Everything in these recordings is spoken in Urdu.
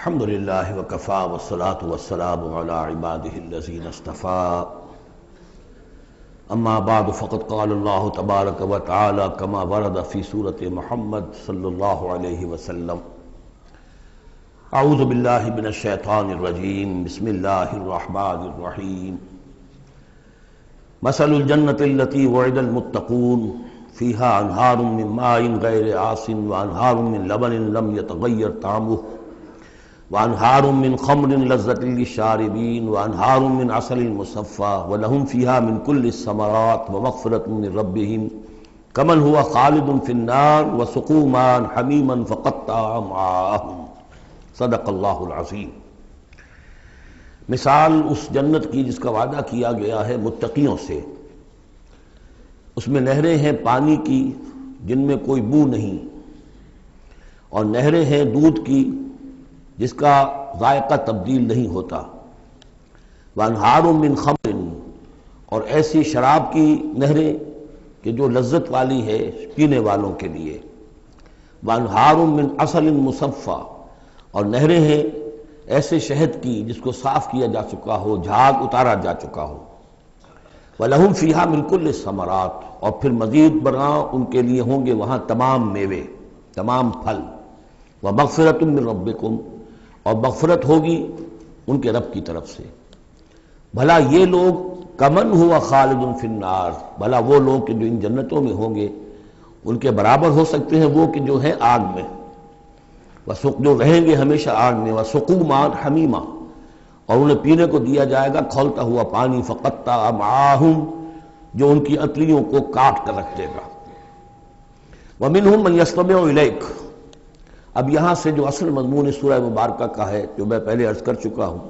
الحمد للہ وکفا والصلاة والسلام علی عباده الذین اصطفى اما بعد فقد قال اللہ تبارک وتعالی کما ورد فی سورۃ محمد صلی اللہ علیہ وسلم اعوذ باللہ من الشیطان الرجیم بسم اللہ الرحمن الرحیم مثل الجنة التي وعد المتقون فيها انہار من ماء غیر آسن وانہار من لبن لم يتغیر طعمه وانہار من خمر لذۃ للشاربین وانہار من عسل مصفى ولهم فيها من كل الثمرات ومغفرة من ربهم كمن هو خالد في النار وسقوا ماء حمیما فقطع امعاءهم صدق اللہ العظیم۔ مثال اس جنت کی جس کا وعدہ کیا گیا ہے متقیوں سے، اس میں نہریں ہیں پانی کی جن میں کوئی بو نہیں، اور نہریں ہیں دودھ کی جس کا ذائقہ تبدیل نہیں ہوتا، وانہار من خمر، اور ایسی شراب کی نہریں کہ جو لذت والی ہے پینے والوں کے لیے، وانہار من عسل مصفى، اور نہریں ہیں ایسے شہد کی جس کو صاف کیا جا چکا ہو، جھاگ اتارا جا چکا ہو، وَلَهُمْ فِيهَا مِنْ كُلِّ الثَّمَرَاتِ، اور پھر مزید برآں ان کے لیے ہوں گے وہاں تمام میوے، تمام پھل، وَمَغْفِرَةٌ مِّن رَبِّكُمْ، اور مغفرت ہوگی ان کے رب کی طرف سے۔ بھلا یہ لوگ کمن ہوا خالد فی النار، بھلا وہ لوگ کہ جو ان جنتوں میں ہوں گے ان کے برابر ہو سکتے ہیں وہ کہ جو ہیں آگ میں، جو رہیں گے ہمیشہ آگ میں، وَسُقُوا مَاءً حَمِيمًا، اور انہیں پینے کو دیا جائے گا کھولتا ہوا پانی، فَقَطَّعَ أَمْعَاءَهُمْ، جو ان کی انتڑیوں کو کاٹ کر رکھ دے گا۔ وَمِنْهُمْ مَنْ يَسْتَمِعُ إِلَيْكَ، اب یہاں سے جو اصل مضمون اس سورہ مبارکہ کا ہے، جو میں پہلے عرض کر چکا ہوں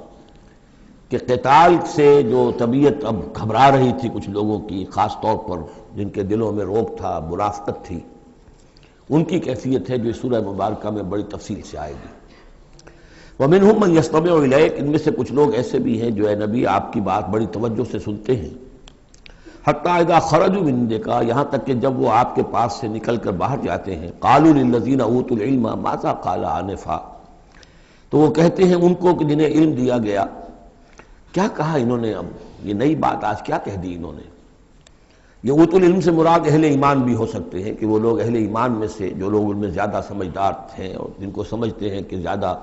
کہ قتال سے جو طبیعت اب گھبرا رہی تھی کچھ لوگوں کی، خاص طور پر جن کے دلوں میں روک تھا، منافقت تھی، ان کی کیفیت ہے جو اس سورہ مبارکہ میں بڑی تفصیل سے آئے گی۔ وَمِنْهُمْ مَنْ يَسْتَمِعُ إِلَيْكَ، ان میں سے کچھ لوگ ایسے بھی ہیں جو اے نبی آپ کی بات بڑی توجہ سے سنتے ہیں، حَتَّىٰ إِذَا خَرَجُوا مِنْ عِنْدِكَ، یہاں تک کہ جب وہ آپ کے پاس سے نکل کر باہر جاتے ہیں، قَالُوا لِلَّذِينَ أُوتُوا الْعِلْمَ مَاذَا قَالَ آنِفًا، تو وہ کہتے ہیں ان کو کہ جنہیں علم دیا گیا، کیا کہا انہوں نے، اب یہ نئی بات آج کیا کہہ دی انہوں نے۔ یہ اوت العلم سے مراد اہل ایمان بھی ہو سکتے ہیں کہ وہ لوگ اہل ایمان میں سے جو لوگ ان میں زیادہ سمجھدار ہیں اور جن کو سمجھتے ہیں کہ زیادہ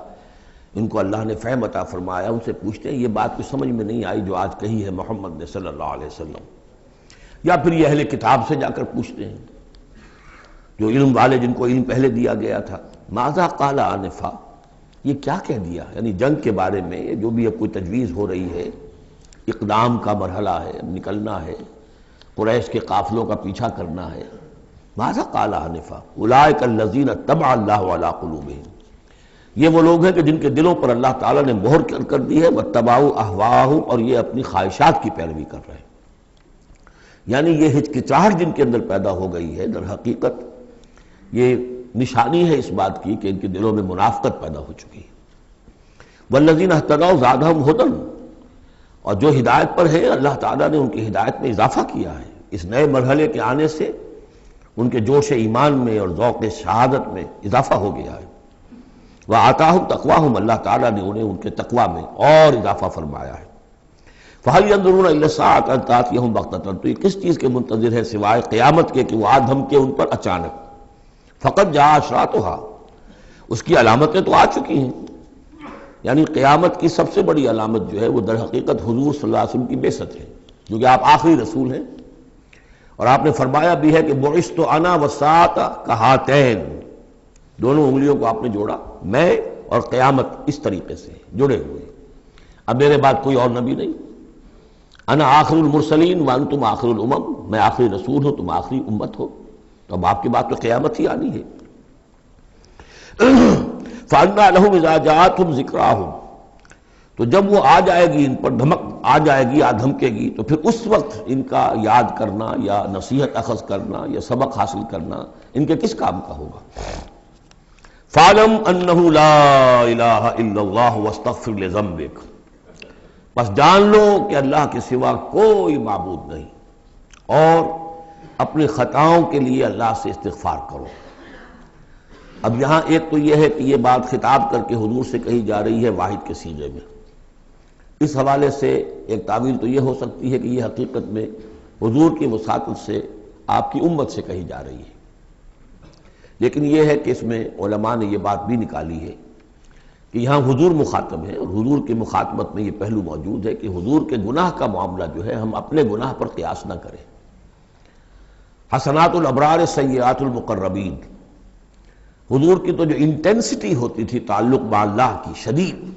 ان کو اللہ نے فہم عطا فرمایا، ان سے پوچھتے ہیں یہ بات کچھ سمجھ میں نہیں آئی جو آج کہی ہے محمد نے صلی اللہ علیہ وسلم، یا پھر یہ اہل کتاب سے جا کر پوچھتے ہیں جو علم والے جن کو علم پہلے دیا گیا تھا، ماذا قال آنفا، یہ کیا کہہ دیا، یعنی جنگ کے بارے میں جو بھی اب کوئی تجویز ہو رہی ہے، اقدام کا مرحلہ ہے، نکلنا ہے، قریش کے قافلوں کا پیچھا کرنا ہے، ماذا قال آنفا اولئک الذین طبع اللہ علی قلوبہم، یہ وہ لوگ ہیں کہ جن کے دلوں پر اللہ تعالیٰ نے مہر کر دی ہے، واتبعوا اہواءہم، اور یہ اپنی خواہشات کی پیروی کر رہے ہیں، یعنی یہ ہچکچاہٹ جن کے اندر پیدا ہو گئی ہے، در حقیقت یہ نشانی ہے اس بات کی کہ ان کے دلوں میں منافقت پیدا ہو چکی ہے۔ والذین اہتدوا زادہم ھدی، اور جو ہدایت پر ہے اللہ تعالیٰ نے ان کی ہدایت میں اضافہ کیا ہے، اس نئے مرحلے کے آنے سے ان کے جوش ایمان میں اور ذوق شہادت میں اضافہ ہو گیا ہے۔ وآتاہم تقواہم، اللہ تعالیٰ نے انہیں ان کے تقوی میں اور اضافہ فرمایا ہے۔ فَهَلْ يَنظُرُونَ إِلَّا السَّاعَةَ أَن تَأْتِيَهُم بَغْتَةً، تو یہ کس چیز کے منتظر ہے سوائے قیامت کے کہ وہ آ دھمکے ان پر اچانک۔ فَقَدْ جَاءَ أَشْرَاطُهَا، اس کی علامتیں تو آ چکی ہیں، یعنی قیامت کی سب سے بڑی علامت جو ہے وہ در حقیقت حضور صلی اللہ علیہ وسلم کی بعثت ہے، کیونکہ آپ آخری رسول ہیں، اور آپ نے فرمایا بھی ہے کہ بُعِثْتُ أَنَا وَالسَّاعَةُ كَهَاتَيْنِ، دونوں انگلیوں کو آپ نے جوڑا، میں اور قیامت اس طریقے سے جڑے ہوئے، اب میرے بعد کوئی اور نبی نہیں، انا آخر المرسلین وانتم آخر الامم، میں آخری رسول ہوں تم آخری امت ہو، تو اب آپ کی بات تو قیامت ہی آنی ہے۔ فَأَنَّىٰ لَهُمْ إِذَا جَاءَتْهُمْ ذِكْرَاهُمْ، تو جب وہ آ جائے گی ان پر دھمک آ جائے گی، آ دھمکے گی، تو پھر اس وقت ان کا یاد کرنا یا نصیحت اخذ کرنا یا سبق حاصل کرنا ان کے کس کام کا ہوگا۔ فَاعْلَمْ أَنَّهُ لَا إِلَٰهَ إِلَّا اللَّهُ وَاسْتَغْفِرْ لِذَنبِكَ، بس جان لو کہ اللہ کے سوا کوئی معبود نہیں، اور اپنی خطاؤں کے لیے اللہ سے استغفار کرو۔ اب یہاں ایک تو یہ ہے کہ یہ بات خطاب کر کے حضور سے کہی جا رہی ہے واحد کے سیغے میں، اس حوالے سے ایک تعویل تو یہ ہو سکتی ہے کہ یہ حقیقت میں حضور کی وساطت سے آپ کی امت سے کہی جا رہی ہے، لیکن یہ ہے کہ اس میں علماء نے یہ بات بھی نکالی ہے کہ یہاں حضور مخاطب ہے، اور حضور کی مخاطبت میں یہ پہلو موجود ہے کہ حضور کے گناہ کا معاملہ جو ہے ہم اپنے گناہ پر قیاس نہ کریں۔ حسنات الابرار سیئات المقربین، حضور کی تو جو انٹینسٹی ہوتی تھی تعلق با اللہ کی شدید،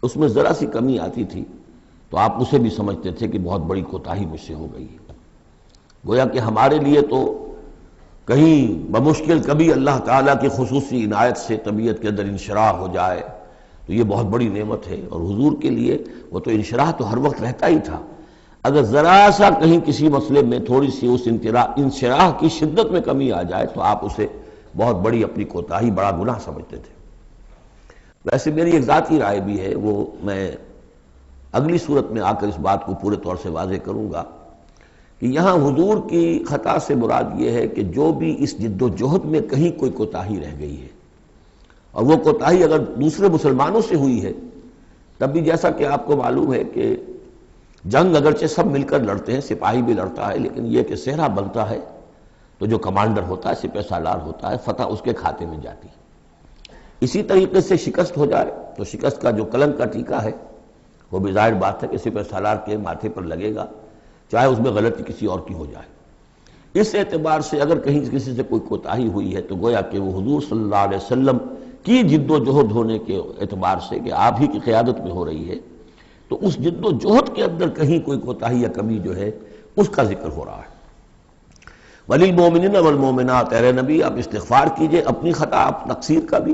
اس میں ذرا سی کمی آتی تھی تو آپ اسے بھی سمجھتے تھے کہ بہت بڑی کوتاہی مجھ سے ہو گئی ہے۔ گویا کہ ہمارے لیے تو کہیں بمشکل کبھی اللہ تعالیٰ کی خصوصی عنایت سے طبیعت کے اندر انشراح ہو جائے تو یہ بہت بڑی نعمت ہے، اور حضور کے لیے وہ تو انشراح تو ہر وقت رہتا ہی تھا۔ اگر ذرا سا کہیں کسی مسئلے میں تھوڑی سی اس انشراح کی شدت میں کمی آ جائے تو آپ اسے بہت بڑی اپنی کوتاہی، بڑا گناہ سمجھتے تھے۔ ویسے میری ایک ذاتی رائے بھی ہے، وہ میں اگلی صورت میں آ کر اس بات کو پورے طور سے واضح کروں گا کہ یہاں حضور کی خطا سے مراد یہ ہے کہ جو بھی اس جد و جہد میں کہیں کوئی کوتاہی رہ گئی ہے، اور وہ کوتاہی اگر دوسرے مسلمانوں سے ہوئی ہے تب بھی جیسا کہ آپ کو معلوم ہے کہ جنگ اگرچہ سب مل کر لڑتے ہیں، سپاہی بھی لڑتا ہے، لیکن یہ کہ صحرا بنتا ہے تو جو کمانڈر ہوتا ہے، سپہ سالار ہوتا ہے، فتح اس کے کھاتے میں جاتی ہے۔ اسی طریقے سے شکست ہو جائے تو شکست کا جو کلنک کا ٹیکہ ہے وہ بھی ظاہر بات ہے کہ سپہ سالار کے ماتھے پر لگے گا، چاہے اس میں غلطی کسی اور کی ہو جائے۔ اس اعتبار سے اگر کہیں کسی سے کوئی کوتاہی ہوئی ہے تو گویا کہ وہ حضور صلی اللہ علیہ وسلم کی جد و جہد ہونے کے اعتبار سے کہ آپ ہی کی قیادت میں ہو رہی ہے، تو اس جد و جہد کے اندر کہیں کوئی کوتاہی یا کمی جو ہے اس کا ذکر ہو رہا ہے۔ وَلِلْمُؤْمِنِينَ وَالْمُؤْمِنَاتِ، اے نبی آپ استغفار کیجئے اپنی خطا، آپ تقصیر کا بھی،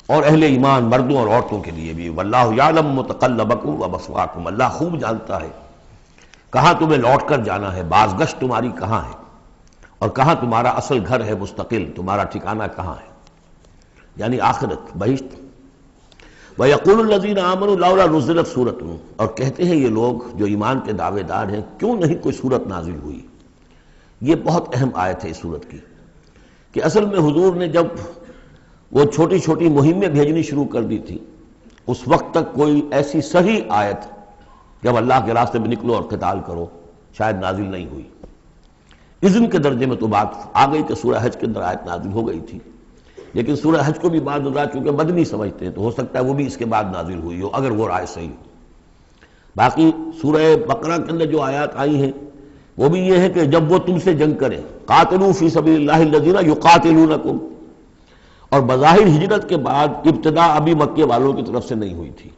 اور اہل ایمان مردوں اور عورتوں کے لیے بھی۔ وَاللَّهُ يَعْلَمُ مُتَقَلَّبَكُمْ وَمَثْوَاكُمْ، اللہ خوب جانتا ہے کہاں تمہیں لوٹ کر جانا ہے، بازگشت تمہاری کہاں ہے، اور کہاں تمہارا اصل گھر ہے مستقل، تمہارا ٹھکانہ کہاں ہے، یعنی آخرت، بہشت۔ وَيَقُولُ الَّذِينَ آمَنُوا لَوْلَا نُزِّلَتْ سُورَةٌ، اور کہتے ہیں یہ لوگ جو ایمان کے دعوے دار ہیں کیوں نہیں کوئی سورت نازل ہوئی۔ یہ بہت اہم آیت ہے اس سورت کی، کہ اصل میں حضور نے جب وہ چھوٹی چھوٹی مہمیں بھیجنی شروع کر دی تھی، اس وقت تک کوئی ایسی صحیح آیت جب اللہ کے راستے میں نکلو اور قتال کرو شاید نازل نہیں ہوئی۔ اذن کے درجے میں تو بات آ گئی کہ سورہ حج کے اندر آیت نازل ہو گئی تھی، لیکن سورہ حج کو بھی بعض حضرات چونکہ مدنی سمجھتے ہیں تو ہو سکتا ہے وہ بھی اس کے بعد نازل ہوئی ہو اگر وہ رائے صحیح ہو۔ باقی سورہ بقرہ کے اندر جو آیات آئی ہیں وہ بھی یہ ہے کہ جب وہ تم سے جنگ کریں، قاتلوا فی سبیل اللہ الذین یقاتلونکم، اور بظاہر ہجرت کے بعد ابتدا ابھی مکے والوں کی طرف سے نہیں ہوئی تھی،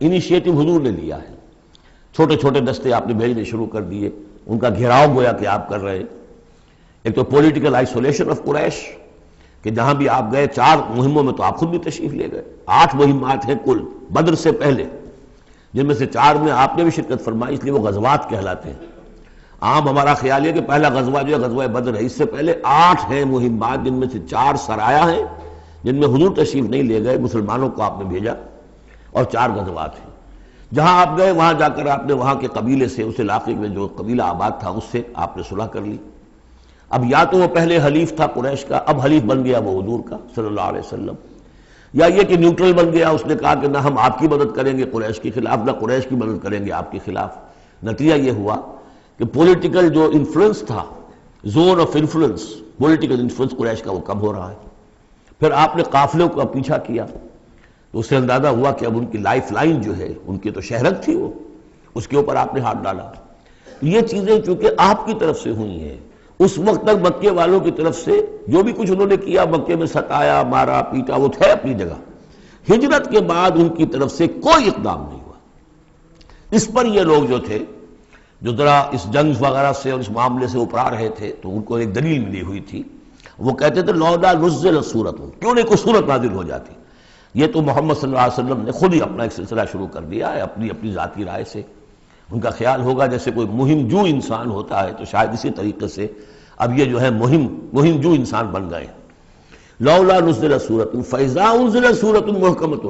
انیشیٹو حضور نے لیا ہے، چھوٹے چھوٹے دستے آپ نے بھیجنے شروع کر دیے، ان کا گھیراؤ گویا کہ آپ کر رہے۔ ایک تو پولیٹیکل آئسولیشن آف قریش، کہ جہاں بھی آپ گئے 4 مہموں میں تو آپ خود بھی تشریف لے گئے، 8 مہمات ہیں کل بدر سے پہلے، جن میں سے 4 میں آپ نے بھی شرکت فرمائی، اس لیے وہ غزوات کہلاتے ہیں۔ عام ہمارا خیال ہے کہ پہلا غزوہ جو ہے غزوہ بدر ہے، اس سے پہلے 8 ہیں مہمات، جن میں سے 4 سرایا ہیں جن میں حضور تشریف نہیں لے گئے، مسلمانوں کو آپ نے بھیجا، اور 4 غزوات ہیں۔ جہاں آپ گئے وہاں جا کر آپ نے وہاں کے قبیلے سے، اس علاقے میں جو قبیلہ آباد تھا اس سے آپ نے صلح کر لی۔ اب یا تو وہ پہلے حلیف تھا قریش کا، اب حلیف بن گیا وہ حضور کا صلی اللہ علیہ وسلم، یا یہ کہ نیوٹرل بن گیا، اس نے کہا کہ نہ ہم آپ کی مدد کریں گے قریش کے خلاف، نہ قریش کی مدد کریں گے آپ کے خلاف۔ نتیجہ یہ ہوا کہ پولیٹیکل جو انفلوئنس تھا، zone of influence, political influence Quraysh کا وہ کم ہو رہا ہے۔ پھر آپ نے قافلوں کا پیچھا کیا تو اس سے اندازہ ہوا کہ اب ان کی لائف لائن جو ہے، ان کی تو شہرت تھی وہ، اس کے اوپر آپ نے ہاتھ ڈالا۔ یہ چیزیں چونکہ آپ کی طرف سے ہوئی ہیں، اس وقت تک مکے والوں کی طرف سے جو بھی کچھ انہوں نے کیا، مکے میں ستایا، مارا پیٹا، وہ تھے اپنی جگہ۔ ہجرت کے بعد ان کی طرف سے کوئی اقدام نہیں ہوا۔ اس پر یہ لوگ جو تھے، جو ذرا اس جنگ وغیرہ سے اور اس معاملے سے اپرا رہے تھے، تو ان کو ایک دلیل ملی ہوئی تھی، وہ کہتے تھے لولا نزلت سورۃ، کیوں نہیں کوئی سورت نازل ہو جاتی۔ یہ تو محمد صلی اللہ علیہ وسلم نے خود ہی اپنا ایک سلسلہ شروع کر دیا ہے اپنی ذاتی رائے سے۔ ان کا خیال ہوگا جیسے کوئی مہم جو انسان ہوتا ہے، تو شاید اسی طریقے سے اب یہ جو ہے مہم جو انسان بن گئے۔ لولا نزلت سورۃ فاذا انزلت سورۃ محکمۃ،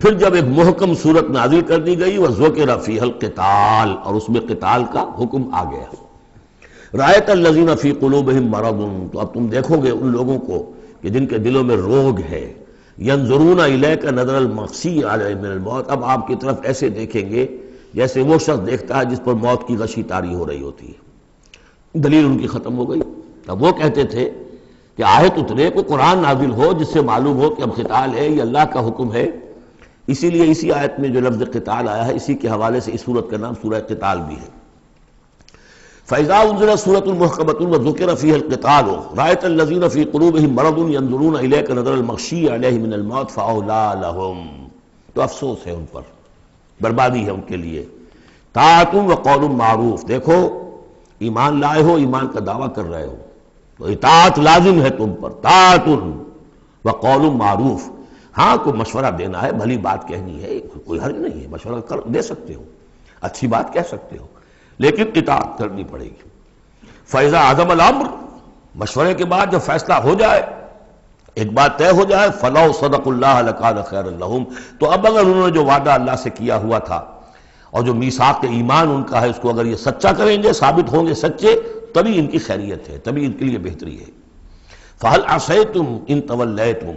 پھر جب ایک محکم سورت نازل کر دی گئی، وذکر فیہا القتال، اور اس میں قتال کا حکم آ گیا۔ رأیت الذین فی قلوبہم مرض، تو اب تم دیکھو گے ان لوگوں کو کہ کہ جن کے دلوں میں روگ ہے، ینظرون الیک نظر المغشی علیہ من الموت، اب آپ کی طرف ایسے دیکھیں گے جیسے وہ شخص دیکھتا ہے جس پر موت کی غشی طاری ہو رہی ہوتی ہے۔ دلیل ان کی ختم ہو گئی۔ اب وہ کہتے تھے کہ آیت اترے، کو قرآن نازل ہو جس سے معلوم ہو کہ اب قتال ہے، یہ اللہ کا حکم ہے۔ اسی لیے اسی آیت میں جو لفظ قتال آیا ہے، اسی کے حوالے سے اس سورت کا نام سورہ قتال بھی ہے۔ فَإِذَا أُنزِلَتْ سُورَةٌ مُحْكَمَةٌ وَذُكِرَ فِيهَا الْقِتَالُ رَأَيْتَ الَّذِينَ فِي قُلُوبِهِم مَّرَضٌ يَنظُرُونَ إِلَيْكَ نَظَرَ الْمَغْشِيِّ عَلَيْهِ مِنَ الْمَوْتِ فَأَوْلَىٰ لَهُمْ، تو افسوس ہے ان پر، بربادی ہے ان کے لیے۔ طاعۃ وقول معروف، دیکھو ایمان لائے ہو، ایمان کا دعویٰ کر رہے ہو تو اطاعت لازم ہے تم پر، طاعۃ وقول معروف، ہاں کوئی مشورہ دینا ہے، بھلی بات کہنی ہے، کوئی حرج نہیں ہے، مشورہ دے سکتے ہو، اچھی بات کہہ سکتے ہو، لیکن اطاعت کرنی پڑے گی۔ فَإِذَا عَزَمَ الْأَمْرُ، مشورے کے بعد جب فیصلہ ہو جائے، ایک بات طے ہو جائے، فَلَوْ صَدَقُوا اللَّهَ لَكَانَ خَيْرًا لَهُمْ، تو اب اگر انہوں نے جو وعدہ اللہ سے کیا ہوا تھا اور جو میثاق ایمان ان کا ہے، اس کو اگر یہ سچا کریں گے، ثابت ہوں گے سچے، تبھی ان کی خیریت ہے، تبھی ان کے لیے بہتری ہے۔ فَهَلْ عَصَيْتُمْ إِن تَوَلَّيْتُمْ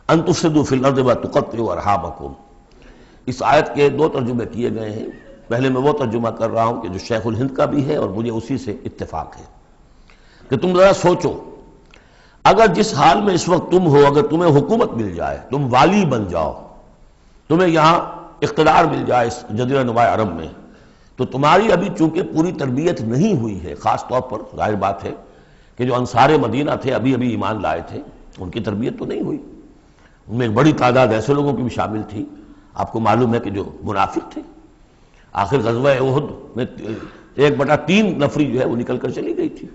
أَن تُفْسِدُوا فِي الْأَرْضِ وَتُقَطِّعُوا أَرْحَامَكُمْ، اس آیت کے دو ترجمے کیے گئے ہیں۔ پہلے میں وہ ترجمہ کر رہا ہوں کہ جو شیخ الہند کا بھی ہے اور مجھے اسی سے اتفاق ہے، کہ تم ذرا سوچو، اگر جس حال میں اس وقت تم ہو، اگر تمہیں حکومت مل جائے، تم والی بن جاؤ، تمہیں یہاں اقتدار مل جائے اس جزیرہ نما عرب میں، تو تمہاری ابھی چونکہ پوری تربیت نہیں ہوئی ہے، خاص طور پر ظاہر بات ہے کہ جو انصار مدینہ تھے، ابھی ایمان لائے تھے، ان کی تربیت تو نہیں ہوئی، ان میں ایک بڑی تعداد ایسے لوگوں کی بھی شامل تھی، آپ کو معلوم ہے کہ جو منافق تھے، آخر غزوہ احد میں 1/3 نفری جو ہے وہ نکل کر چلی گئی تھی،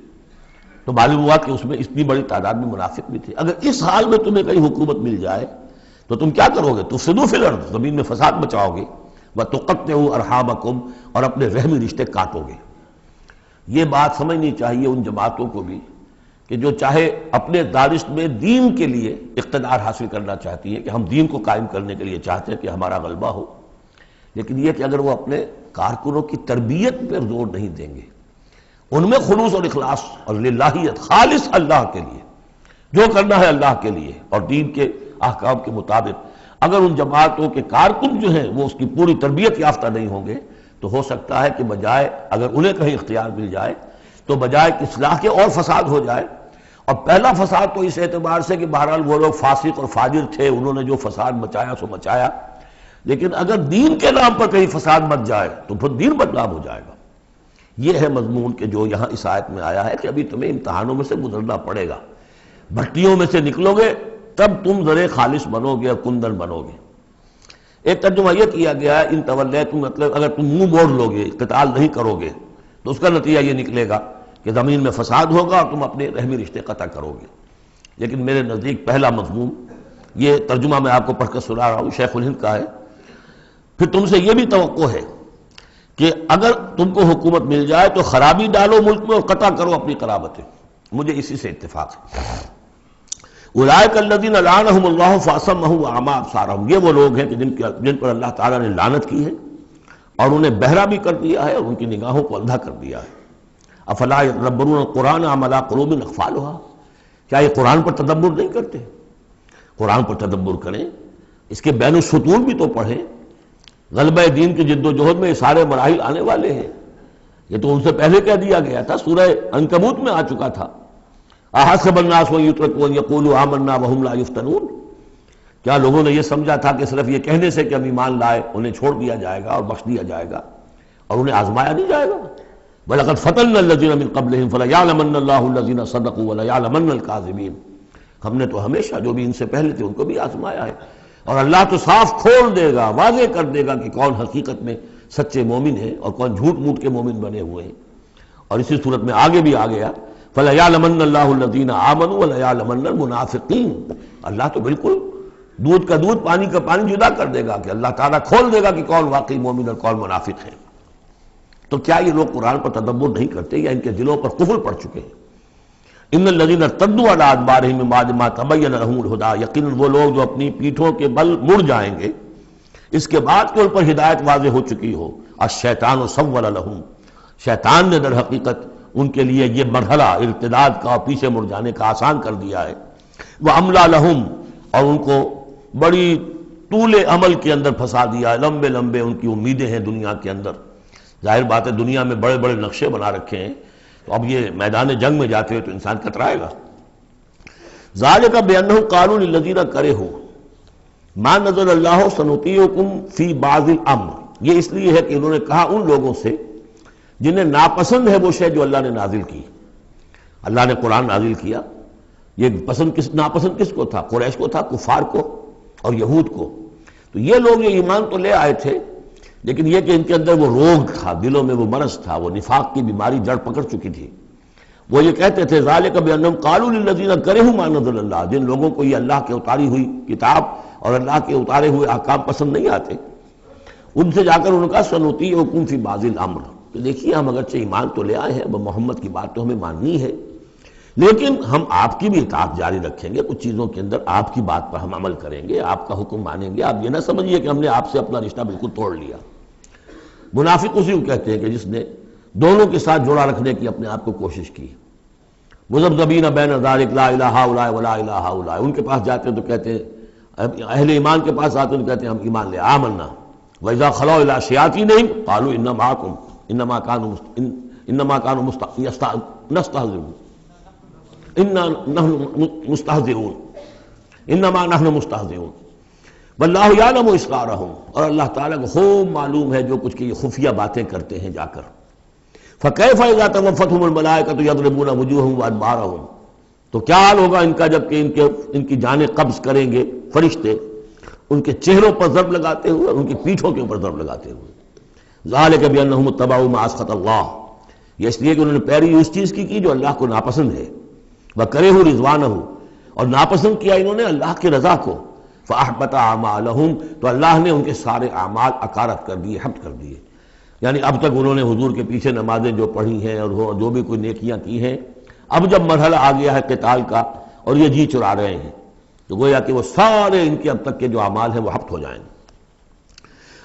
تو معلوم ہوا کہ اس میں اتنی بڑی تعداد میں منافق بھی تھے۔ اگر اس حال میں تمہیں کہیں حکومت مل جائے تو تم کیا کرو گے؟ تفسدوا فی الارض، زمین میں فساد مچاؤ گے، وتقطعوا ارحامکم، اور اپنے رحمی رشتے کاٹو گے۔ یہ بات سمجھنی چاہیے ان جماعتوں کو بھی کہ جو چاہے اپنے دارشت میں دین کے لیے اقتدار حاصل کرنا چاہتی ہیں، کہ ہم دین کو قائم کرنے کے لیے چاہتے ہیں کہ ہمارا غلبہ ہو، لیکن یہ کہ اگر وہ اپنے کارکنوں کی تربیت پر زور نہیں دیں گے، ان میں خلوص اور اخلاص اور للہیت، خالص اللہ کے لیے جو کرنا ہے اللہ کے لیے اور دین کے احکام کے مطابق، اگر ان جماعتوں کے کارکن جو ہیں وہ اس کی پوری تربیت یافتہ نہیں ہوں گے، تو ہو سکتا ہے کہ بجائے اگر انہیں کہیں اختیار مل جائے تو بجائے کہ اصلاح کے اور فساد ہو جائے۔ اور پہلا فساد تو اس اعتبار سے کہ بہرحال وہ لوگ فاسق اور فاجر تھے، انہوں نے جو فساد مچایا سو مچایا، لیکن اگر دین کے نام پر کہیں فساد مچ جائے تو پھر دین بدنام ہو جائے گا۔ یہ ہے مضمون کہ جو یہاں اس آیت میں آیا ہے کہ ابھی تمہیں امتحانوں میں سے گزرنا پڑے گا، بھٹیوں میں سے نکلو گے تب تم ذرے خالص بنو گے اور کندن بنو گے۔ ایک ترجمہ یہ کیا گیا ہے ان تولیتم، مطلب اگر تم منہ موڑ لو گے، قتال نہیں کرو گے، تو اس کا نتیجہ یہ نکلے گا کہ زمین میں فساد ہوگا اور تم اپنے رحمی رشتے قطع کرو گے۔ لیکن میرے نزدیک پہلا مضمون، یہ ترجمہ میں آپ کو پڑھ کر سنا رہا ہوں، شیخ الہند کا ہے۔ پھر تم سے یہ بھی توقع ہے کہ اگر تم کو حکومت مل جائے تو خرابی ڈالو ملک میں اور قطع کرو اپنی قرابتیں، مجھے اسی سے اتفاق ہے۔ اولئک الذین لعنہم اللہ فاصمہم واعمی ابصارہم، یہ وہ لوگ ہیں کہ جن پر اللہ تعالیٰ نے لعنت کی ہے اور انہیں بہرا بھی کر دیا ہے اور ان کی نگاہوں کو اندھا کر دیا ہے۔ افلا یتدبرون القرآن ام علی قلوب اقفالها، کیا یہ قرآن پر تدبر نہیں کرتے؟ قرآن پر تدبر کریں، اس کے بین السطور بھی تو پڑھیں۔ غلبہ دین کی جد و جہد میں یہ سارے مراحل آنے والے ہیں، یہ تو ان سے پہلے کہہ دیا گیا تھا، سورہ عنکبوت میں آ چکا تھا۔ احسب الناس ان یترکوا ان یقولوا آمنا وهم لا یفتنون، کیا لوگوں نے یہ سمجھا تھا کہ صرف یہ کہنے سے کہ ہم ایمان لائے انہیں چھوڑ دیا جائے گا اور بخش دیا جائے گا اور انہیں آزمایا نہیں جائے گا؟ وَلَقَدْ فَتَنَّا الَّذِينَ مِن قَبْلِهِمْ فَلَيَعْلَمَنَّ اللَّهُ الَّذِينَ صَدَقُوا وَلَيَعْلَمَنَّ الْكَاذِبِينَ، ہم نے تو ہمیشہ جو بھی ان سے پہلے تھے ان کو بھی آزمایا ہے، اور اللہ تو صاف کھول دے گا، واضح کر دے گا کہ کون حقیقت میں سچے مومن ہیں اور کون جھوٹ موٹ کے مومن بنے ہوئے ہیں۔ اور اسی صورت میں آگے بھی آ گیا فَلَيَعْلَمَنَّ اللَّهُ الَّذِينَ آمَنُوا وَلَيَعْلَمَنَّ الْمُنَافِقِينَ، اللہ تو بالکل دودھ کا دودھ پانی کا پانی جدا کر دے گا کہ اللہ تعالیٰ کھول دے گا کہ کون واقعی مومن اور کون منافق ہے۔ تو کیا یہ لوگ قرآن پر تدبر نہیں کرتے یا ان کے دلوں پر قفل پڑ چکے ہیں؟ ان الذین ارتدوا علی ادبارہم من بعد ما تبین لہم الہدی، یقیناً وہ لوگ جو اپنی پیٹھوں کے بل مڑ جائیں گے اس کے بعد کہ ان پر ہدایت واضح ہو چکی ہو۔ الشیطان سول لہم، شیطان نے در حقیقت ان کے لیے یہ مرحلہ ارتداد کا اور پیچھے مڑ جانے کا آسان کر دیا ہے۔ وَأَمْلَى لَهُمْ، اور ان کو بڑی طول عمل کے اندر پھنسا دیا، لمبے لمبے ان کی امیدیں ہیں دنیا کے اندر. ظاہر بات ہے دنیا میں بڑے بڑے نقشے بنا رکھے ہیں، تو اب یہ میدان جنگ میں جاتے ہوئے تو انسان کترائے گا. ذَلِكَ بِأَنَّهُمْ قَالُوا لِلَّذِينَ كَرِهُوا مَا نَزَلَ اللَّهُ سَنُطِيعُكُمْ فِي بَعْضِ الْأَمْرِ، یہ اس لیے ہے کہ انہوں نے کہا ان لوگوں سے جنہیں ناپسند ہے وہ شے جو اللہ نے نازل کی. اللہ نے قرآن نازل کیا، یہ ناپسند کس کو تھا؟ قریش کو تھا، کفار کو اور یہود کو. تو یہ لوگ یہ ایمان تو لے آئے تھے، لیکن یہ کہ ان کے اندر وہ روگ تھا، دلوں میں وہ مرض تھا، وہ نفاق کی بیماری جڑ پکڑ چکی تھی. وہ یہ کہتے تھے ذَلِكَ بِأَنَّهُمْ قَالُوا لِلَّذِينَ كَرِهُوا مَا نَزَلَ اللَّهُ، جن لوگوں کو یہ اللہ کے اتاری ہوئی کتاب اور اللہ کے اتارے ہوئے احکام پسند نہیں آتے، ان سے جا کر انہوں نے کہا سَنُطِيعُكُمْ فِي بَعْضِ الْأَمْرِ، کہ دیکھیے ہم اگرچہ ایمان تو لے آئے ہیں، وہ محمد کی بات تو ہمیں ماننی ہے، لیکن ہم آپ کی بھی اطاعت جاری رکھیں گے، کچھ چیزوں کے اندر آپ کی بات پر ہم عمل کریں گے، آپ کا حکم مانیں گے. آپ یہ نہ سمجھیے کہ ہم نے آپ سے اپنا رشتہ بالکل توڑ لیا. منافق اسی کو کہتے ہیں کہ جس نے دونوں کے ساتھ جوڑا رکھنے کی اپنے آپ کو کوشش کی. مذبذبین بین ذالک لا الہ الا ولا الہ الا، ان کے پاس جاتے ہیں تو کہتے ہیں، اہل ایمان کے پاس آتے ہیں تو کہتے ہیں ہم ایمان لے آمنا. وَإِذَا خَلَوْا إِلَىٰ شَيَاطِينِهِمْ قَالُوا إِنَّا مَعَكُمْ إِنَّمَا كَانُوا نَسْتَهْزِئُونَ إِنَّا نَحْنُ مُسْتَهْزِئُونَ إِنَّمَا نَحْنُ مُسْتَهْزِئُونَ وَاللَّهُ يَعْلَمُ إِسْرَارَهُمْ، اور اللہ تعالیٰ کو خوب معلوم ہے جو کچھ کی یہ خفیہ باتیں کرتے ہیں جا کر. فَكَيْفَ إِذَا تَوَفَّتْهُمُ الْمَلَائِكَةُ يَضْرِبُونَ وُجُوهَهُمْ وَأَدْبَارَهُمْ، تو کیا حال ہوگا ان کا جب کہ ان کی جانیں قبض کریں گے فرشتے، ان کے چہروں پر ضرب لگاتے ہوئے اور ان کی پیٹھوں کے اوپر ضرب لگاتے ہوئے. ذَلِكَ بِأَنَّهُمُ اتَّبَعُوا مَا أَسْخَطَ اللَّهُ، یہ اس لیے کہ انہوں نے پیروی اس چیز کی جو اللہ کو ناپسند ہے. وَكَرِهُوا رِضْوَانَهُ، اور ناپسند کیا انہوں نے اللہ کی رضا کو. فَأَحْبَطَ أَعْمَالَهُمْ، تو اللہ نے ان کے سارے اعمال اکارت کر دیے، حبط کر دیے. یعنی اب تک انہوں نے حضور کے پیچھے نمازیں جو پڑھی ہیں اور جو بھی کوئی نیکیاں کی ہیں، اب جب مرحلہ آ گیا ہے قتال کا اور یہ جی چرا رہے ہیں، تو گویا کہ وہ سارے ان کے اب تک کے جو اعمال ہیں وہ حبط ہو جائیں گے.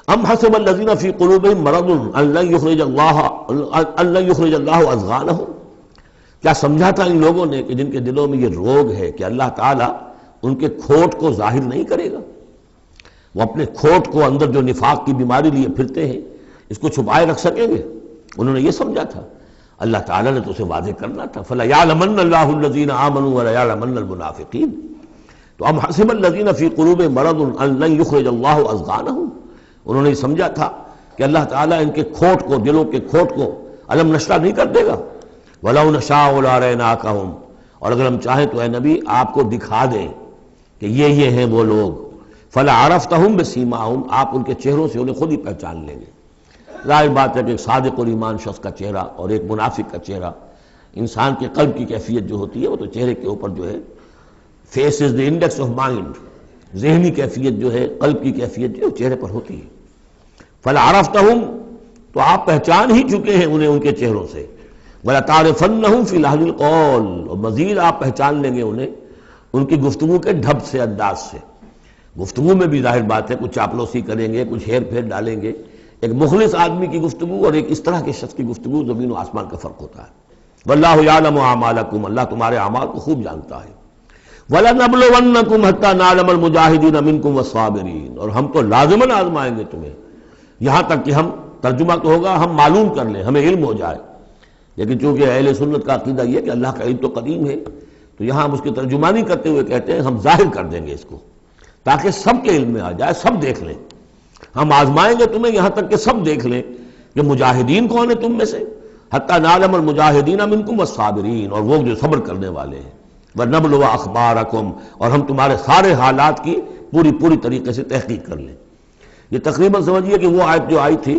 ام حسب الذین فی قلوبہم مرض ان لن یخرج اللہ اضغانہم، کیا سمجھا تھا ان لوگوں نے کہ جن کے دلوں میں یہ روگ ہے کہ اللہ تعالیٰ ان کے کھوٹ کو ظاہر نہیں کرے گا، وہ اپنے کھوٹ کو اندر جو نفاق کی بیماری لیے پھرتے ہیں اس کو چھپائے رکھ سکیں گے؟ انہوں نے یہ سمجھا تھا. اللہ تعالیٰ نے تو اسے واضح کرنا تھا. فَلَيَعْلَمَنَّ اللَّهُ الَّذِينَ آمَنُوا وَلَيَعْلَمَنَّ الْمُنَافِقِينَ. تو ام حسب الذین فی قلوبہم مرض ان لن یخرج اللہ اضغانہم، انہوں نے سمجھا تھا کہ اللہ تعالیٰ ان کے کھوٹ کو، دلوں کے کھوٹ کو علم نشرہ نہیں کر دے گا. وَلَوْ نَشَاءُ لَأَرَيْنَاكَهُمْ، اور اگر ہم چاہیں تو اے نبی آپ کو دکھا دیں کہ یہ ہیں وہ لوگ. فَلَعَرَفْتَهُمْ بِسِيمَاهُمْ، آپ ان کے چہروں سے انہیں خود ہی پہچان لیں گے. ظاہر بات ہے کہ ایک صادق الایمان شخص کا چہرہ اور ایک منافق کا چہرہ، انسان کے قلب کی کیفیت جو ہوتی ہے وہ تو چہرے کے اوپر جو ہے، face is the index of mind, ذہنی کیفیت جو ہے، قلب کی کیفیت جو ہے چہرے پر ہوتی ہے. فَلَعَرَفْتَهُمْ، تو آپ پہچان ہی چکے ہیں انہیں ان کے چہروں سے. وَلَتَعْرِفَنَّهُمْ فِي لَحْنِ الْقَوْلِ، اور مزید آپ پہچان لیں گے انہیں ان کی گفتگو کے ڈھب سے، انداز سے. گفتگو میں بھی ظاہر بات ہے کچھ چاپلوسی کریں گے، کچھ ہیر پھیر ڈالیں گے. ایک مخلص آدمی کی گفتگو اور ایک اس طرح کے شخص کی گفتگو زمین و آسمان کا فرق ہوتا ہے. واللہ یعلم اعمالکم، اللہ تمہارے اعمال کو خوب جانتا ہے. وَلَنَبْلُوَنَّكُمْ حَتَّى نَعْلَمَ الْمُجَاهِدِينَ مِنْكُمْ وَالصَّابِرِينَ، اور ہم تو لازماً آزمائیں گے تمہیں، یہاں تک کہ ہم، ترجمہ تو ہوگا ہم معلوم کر لیں، ہمیں علم ہو جائے. لیکن چونکہ اہل سنت کا عقیدہ یہ کہ اللہ کا علم تو قدیم ہے، تو یہاں ہم اس کی ترجمانی کرتے ہوئے کہتے ہیں ہم ظاہر کر دیں گے اس کو تاکہ سب کے علم میں آ جائے، سب دیکھ لیں. ہم آزمائیں گے تمہیں یہاں تک کہ سب دیکھ لیں کہ مجاہدین کون ہیں تم میں سے. حتی نعلم المجاہدین منکم والصابرین، اور وہ جو صبر کرنے والے ہیں. وَنَبْلُوَ أَخْبَارَكُمْ، اور ہم تمہارے سارے حالات کی پوری طریقے سے تحقیق کر لیں. یہ تقریباً سمجھیے کہ وہ آیت جو آئی تھی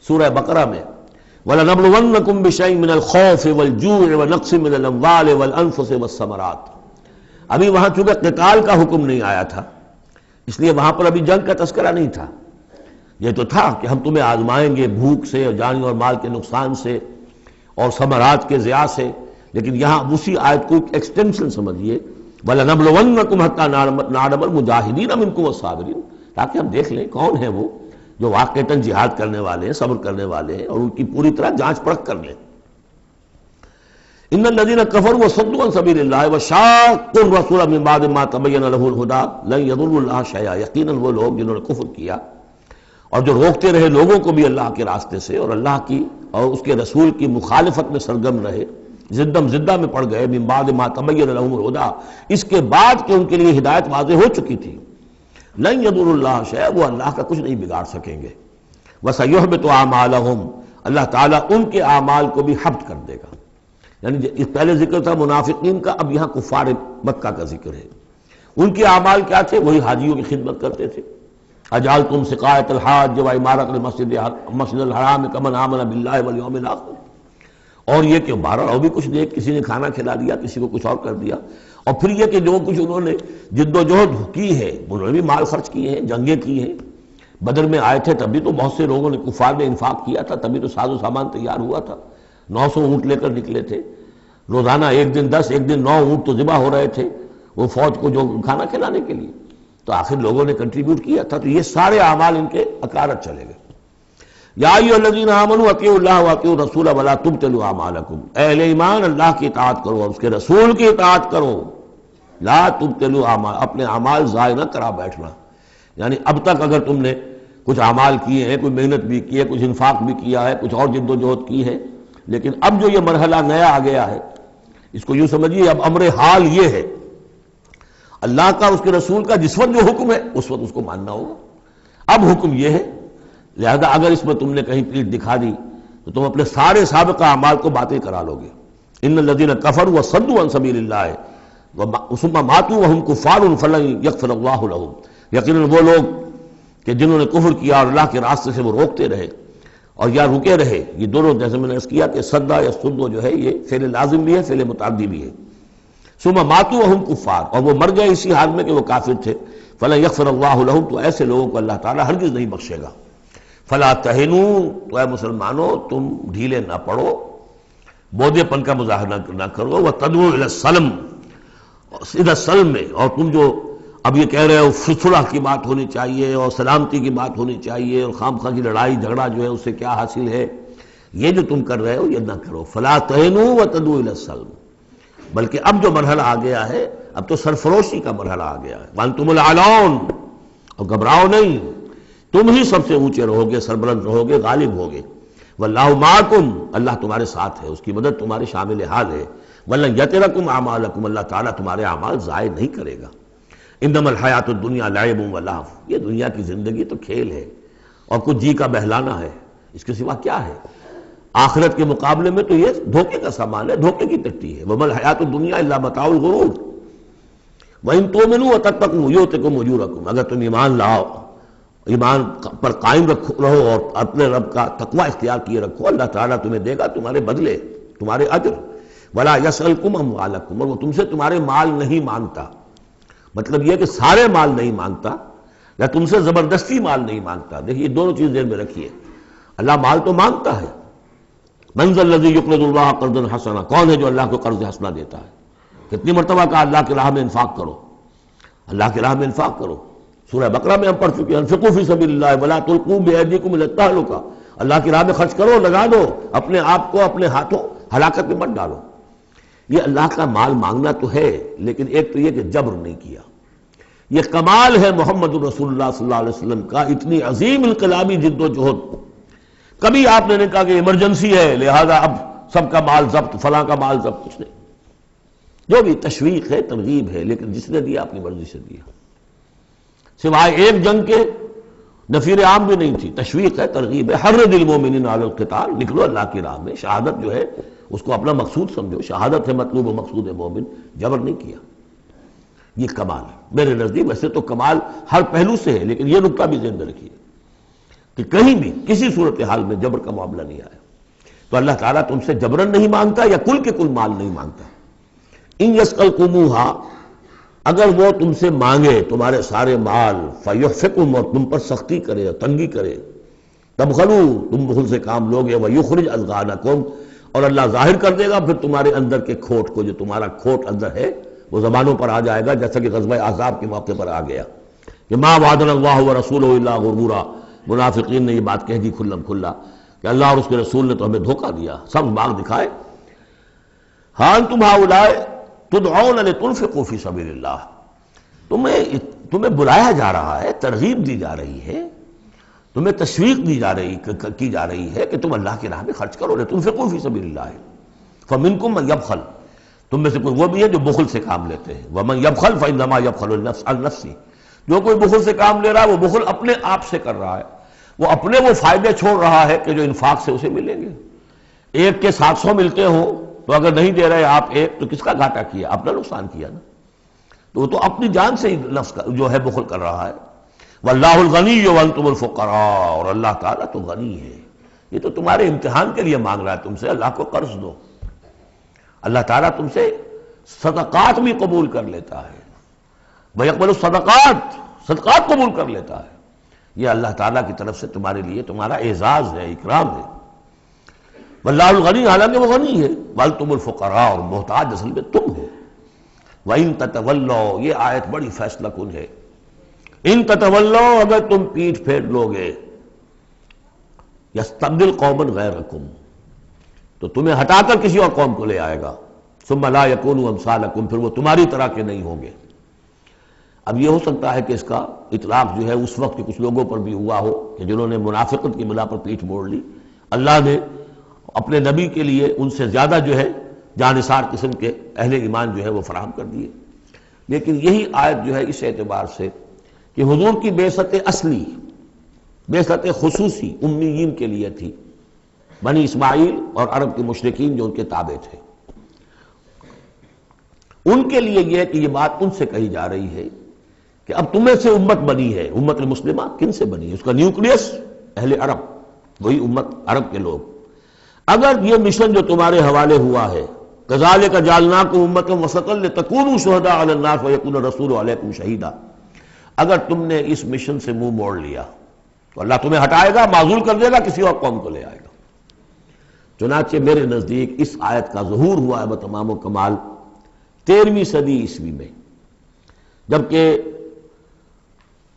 سورہ بقرہ میں، وَلَنَبْلُوَنَّكُمْ بِشَيْءٍ مِّنَ الْخَوْفِ وَالْجُوعِ وَنَقْصٍ مِّنَ الْأَمْوَالِ وَالْأَنفُسِ وَالثَّمَرَاتِ. ابھی وہاں چونکہ قتال کا حکم نہیں آیا تھا، اس لیے وہاں پر ابھی جنگ کا تذکرہ نہیں تھا. یہ تو تھا کہ ہم تمہیں آزمائیں گے بھوک سے اور جان اور مال کے نقصان سے اور ثمرات کے ضیاع سے. لیکن یہاں اسی آیت کو ایکسٹینشن سمجھیے، وَلَنَبْلُوَنَّكُمْ حَتَّى نَعْلَمَ الْمُجَاهِدِينَ مِنْكُمْ وَالصَّابِرِينَ، تاکہ ہم دیکھ لیں کون ہیں وہ جو واقعتاً جہاد کرنے والے ہیں، صبر کرنے والے ہیں، اور ان کی پوری طرح جانچ پرکھ کر لیں. ان الذين كفروا وصدوا عن سبيل الله وشاقوا الرسول من بعد ما تبين له الهدى لن يضروا الله شيئا، یقیناً وہ لوگ جنہوں نے کفر کیا اور جو روکتے رہے لوگوں کو بھی اللہ کے راستے سے اور اللہ کی اور اس کے رسول کی مخالفت میں سرگرم رہے، زدہ میں پڑ گئے، من بعد ما تبین لهم الهدى، اس کے بعد کہ ان کے لیے ہدایت واضح ہو چکی تھی، لن يضروا الله شيئا، وہ اللہ کا کچھ نہیں بگاڑ سکیں گے، وسيحبط اعمالهم، اللہ تعالیٰ ان کے اعمال کو بھی حبط کر دے گا۔ یعنی پہلے ذکر تھا منافقین کا، اب یہاں کفار مکہ کا ذکر ہے۔ ان کے اعمال کیا تھے؟ وہی حاجیوں کی خدمت کرتے تھے، اجعلتم سقایۃ الحاج وعمارۃ المسجد الحرام کمن آمن باللہ والیوم الآخر، اور یہ کہ بہرحال اور بھی کچھ نہیں، کسی نے کھانا کھلا دیا، کسی کو کچھ اور کر دیا، اور پھر یہ کہ جو کچھ انہوں نے جد و جہد کی ہے، انہوں نے بھی مال خرچ کیے ہیں، جنگیں کی ہیں، بدر میں آئے تھے تبھی تو بہت سے لوگوں نے کفار نے انفاق کیا تھا، تبھی تو ساز و سامان تیار ہوا تھا، 900 اونٹ لے کر نکلے تھے، روزانہ ایک دن 10 ایک دن 9 اونٹ تو ذبح ہو رہے تھے وہ فوج کو جو کھانا کھلانے کے لیے، تو آخر لوگوں نے کنٹریبیوٹ کیا تھا، تو یہ سارے اعمال ان کے اکارت چلے گئے۔ یا ایھا الذین آمنوا اطیعوا اللہ واطیعوا الرسول ولا تبطلوا اعمالکم، اے اہل ایمان اللہ کی اطاعت کرو اور اس کے رسول کی اطاعت کرو، لا تبطلوا اعمال، اپنے اعمال ضائع نہ کرا بیٹھنا، یعنی اب تک اگر تم نے کچھ اعمال کیے ہیں، کوئی محنت بھی کی ہے، کچھ انفاق بھی کیا ہے، کچھ اور جد و جہد کی ہے، لیکن اب جو یہ مرحلہ نیا آ گیا ہے، اس کو یوں سمجھیے اب امر حال یہ ہے، اللہ کا اس کے رسول کا جس وقت جو حکم ہے اس وقت اس کو ماننا ہوگا۔ اب حکم یہ ہے، لہذا اگر اس میں تم نے کہیں پیٹھ دکھا دی تو تم اپنے سارے سابقہ اعمال کو باطل کرا لو گے۔ ان الذین کفروا وصدوا عن سبیل اللہ ثم ماتوا وهم کفار فلن یغفر اللہ لهم، یقیناً وہ لوگ کہ جنہوں نے کفر کیا اور اللہ کے راستے سے وہ روکتے رہے اور یا رکے رہے، یہ دونوں جیسے میں نے عرض کیا کہ صدا یا صدو جو ہے یہ فعل لازم بھی ہے، فعل متعدی بھی ہے، ثم ماتوا وهم کفار، اور وہ مر گئے اسی حال میں کہ وہ کافر تھے، فلن یغفر اللہ لهم، تو ایسے لوگوں کو اللہ تعالیٰ ہرگز نہیں بخشے گا۔ فلا تہنوا، تو اے مسلمانوں تم ڈھیلے نہ پڑو، بودے پن کا مظاہرہ نہ کرو، وتدعوا الی السلم، سیدھا سلم میں، اور تم جو اب یہ کہہ رہے ہو صلح کی بات ہونی چاہیے اور سلامتی کی بات ہونی چاہیے اور خام خواہ کی لڑائی جھگڑا جو ہے اس سے کیا حاصل ہے، یہ جو تم کر رہے ہو یہ نہ کرو۔ فلا تہنوا وتدعوا الی السلم، بلکہ اب جو مرحلہ آ گیا ہے اب تو سرفروشی کا مرحلہ آ گیا ہے، وانتم الاعلون، اور گھبراؤ نہیں، تم ہی سب سے اونچے رہو گے، سربلند رہو گے، غالب ہوگے، واللہ معکم، اللہ تمہارے ساتھ ہے، اس کی مدد تمہارے شامل حال ہے، ولن یترکم اعمالکم، اللہ تعالیٰ تمہارے اعمال ضائع نہیں کرے گا۔ انما الحیات الدنیا لعب و لہو، یہ دنیا کی زندگی تو کھیل ہے اور کچھ جی کا بہلانا ہے، اس کے سوا کیا ہے؟ آخرت کے مقابلے میں تو یہ دھوکے کا سامان ہے، دھوکے کی ٹٹی ہے، وما الحیات الدنیا الا متاع الغرور وان تؤمنوا وتتقوا یؤتکم اجورکم، اگر تم ایمان لاؤ، ایمان پر قائم رہو اور اپنے رب کا تقوی اختیار کیے رکھو، اللہ تعالیٰ تمہیں دے گا تمہارے بدلے، تمہارے اجر، ولا یسألکم اموالکم، اور وہ تم سے تمہارے مال نہیں مانگتا، مطلب یہ کہ سارے مال نہیں مانگتا یا تم سے زبردستی مال نہیں مانگتا۔ دیکھیے دونوں چیز ذہن میں رکھیے، اللہ مال تو مانگتا ہے، من ذا الذی یقرض اللہ قرضا حسنا، کون ہے جو اللہ کو قرض حسنا دیتا ہے؟ کتنی مرتبہ کہا اللہ کی راہ میں انفاق کرو، اللہ کی راہ میں انفاق کرو، سورہ بقرہ میں ہم پڑھ چکے ہیں، انفقوا فی سبیل اللہ ولا تلقوا بایدیکم الی التہلکہ، اللہ کی راہ میں خرچ کرو، لگا دو، اپنے آپ کو اپنے ہاتھوں ہلاکت میں مت ڈالو۔ یہ اللہ کا مال مانگنا تو ہے، لیکن ایک تو یہ کہ جبر نہیں کیا، یہ کمال ہے محمد رسول اللہ صلی اللہ علیہ وسلم کا، اتنی عظیم انقلابی جد و جہد، کبھی آپ نے نہیں کہا کہ ایمرجنسی ہے لہذا اب سب کا مال ضبط، فلاں کا مال ضبط، کچھ نہیں، جو بھی تشویق ہے ترغیب ہے، لیکن جس نے دیا اپنی مرضی سے دیا، سوائے ایک جنگ کے نفیر عام بھی نہیں تھی، تشویق ہے ترغیب ہے، حرض المؤمنین علی القتال، نکلو اللہ کی راہ میں، شہادت جو ہے اس کو اپنا مقصود سمجھو، شہادت ہے مطلوب و مقصود مومن، جبر نہیں کیا، یہ کمال ہے میرے نزدیک۔ ویسے تو کمال ہر پہلو سے ہے، لیکن یہ نکتہ بھی ذہن میں رکھیے کہ کہیں بھی کسی صورتحال میں جبر کا معاملہ نہیں آیا، تو اللہ تعالیٰ تم سے جبرن نہیں مانگتا یا کل کے کل مال نہیں مانگتا۔ ان یسألکموہا، اگر وہ تم سے مانگے تمہارے سارے مال، فیحفکم، اور تم پر سختی کرے اور تنگی کرے، تبخلوا، تم بخل سے کام لوگے، ویخرج اضغانکم، اور اللہ ظاہر کر دے گا پھر تمہارے اندر کے کھوٹ کو، جو تمہارا کھوٹ اندر ہے وہ زبانوں پر آ جائے گا، جیسا کہ غزوہ احزاب کے موقع پر آ گیا کہ ما وعدنا اللہ ورسولہ الا غرورا، منافقین نے یہ بات کہہ دی کھلم کھلا کہ اللہ اور اس کے رسول نے تو ہمیں دھوکہ دیا، سب باغ دکھائے، ہاں انتم ہؤلاء تدعون لتنفقوا فی سبیل اللہ، تمہیں بلایا جا رہا ہے، ترغیب دی جا رہی ہے، تمہیں تشویق کی جا رہی ہے کہ تم اللہ کی راہ میں خرچ کرو، لتنفقوا فی سبیل اللہ، فمنکم من یبخل، تم میں سے کوئی وہ بھی ہے جو بخل سے کام لیتے ہیں، ومن یبخل فانما یبخل عن نفسہ، جو کوئی بخل سے کام لے رہا ہے وہ بخل اپنے آپ سے کر رہا ہے، وہ اپنے وہ فائدے چھوڑ رہا ہے کہ جو انفاق سے اسے ملیں گے۔ ایک کے 700 ملتے ہوں تو اگر نہیں دے رہے آپ ایک تو کس کا گھاٹا کیا؟ اپنا نقصان کیا نا، تو وہ تو اپنی جان سے ہی نفس کا جو ہے بخل کر رہا ہے۔ واللہ الغنی وانتم الفقراء، اور اللہ تعالیٰ تو غنی ہے، یہ تو تمہارے امتحان کے لیے مانگ رہا ہے تم سے، اللہ کو قرض دو۔ اللہ تعالیٰ تم سے صدقات بھی قبول کر لیتا ہے، وَيَقْبَلُ الصَّدَقَاتِ، صدقات قبول کر لیتا ہے، یہ اللہ تعالیٰ کی طرف سے تمہارے لیے تمہارا اعزاز ہے، اکرام ہے۔ واللہ الغنی، حالانکہ وہ غنی ہے، وَأَنْتُمُ الْفُقَرَاء، اور محتاج اصل میں تم ہو۔ وَإِن تَتَوَلَّوْا، یہ آیت بڑی فیصلہ کن ہے، ان تتولوا، اگر تم پیٹھ پھیر لوگے، یستبدل قوما غیرکم، تو تمہیں ہٹا کر کسی اور قوم کو لے آئے گا، ثم لا یکونوا امثالکم، پھر وہ تمہاری طرح کے نہیں ہوں گے۔ اب یہ ہو سکتا ہے کہ اس کا اطلاق جو ہے اس وقت کے کچھ لوگوں پر بھی ہوا ہو کہ جنہوں نے منافقت کی بنا پر پیٹھ موڑ لی، اللہ نے اپنے نبی کے لیے ان سے زیادہ جو ہے جانثار قسم کے اہل ایمان جو ہے وہ فراہم کر دیے۔ لیکن یہی آیت جو ہے اس اعتبار سے کہ حضور کی بعثت اصلی، بعثت خصوصی امیین کے لیے تھی، بنی اسماعیل اور عرب کے مشرکین جو ان کے تابع تھے، ان کے لیے یہ کہ یہ بات ان سے کہی جا رہی ہے کہ اب تمہیں سے امت بنی ہے، امت المسلمہ کن سے بنی ہے؟ اس کا نیوکلیس اہل عرب، وہی امت عرب کے لوگ۔ اگر یہ مشن جو تمہارے حوالے ہوا ہے، کذالک جعلناکم امۃ وسطا لتکونوا شہداء علی الناس ویکون الرسول علیکم شہیدا، اگر تم نے اس مشن سے منہ موڑ لیا تو اللہ تمہیں ہٹائے گا، معزول کر دے گا، کسی اور قوم کو لے آئے گا۔ چنانچہ میرے نزدیک اس آیت کا ظہور ہوا ہے بتمام و کمال 13ویں صدی عیسوی میں، جبکہ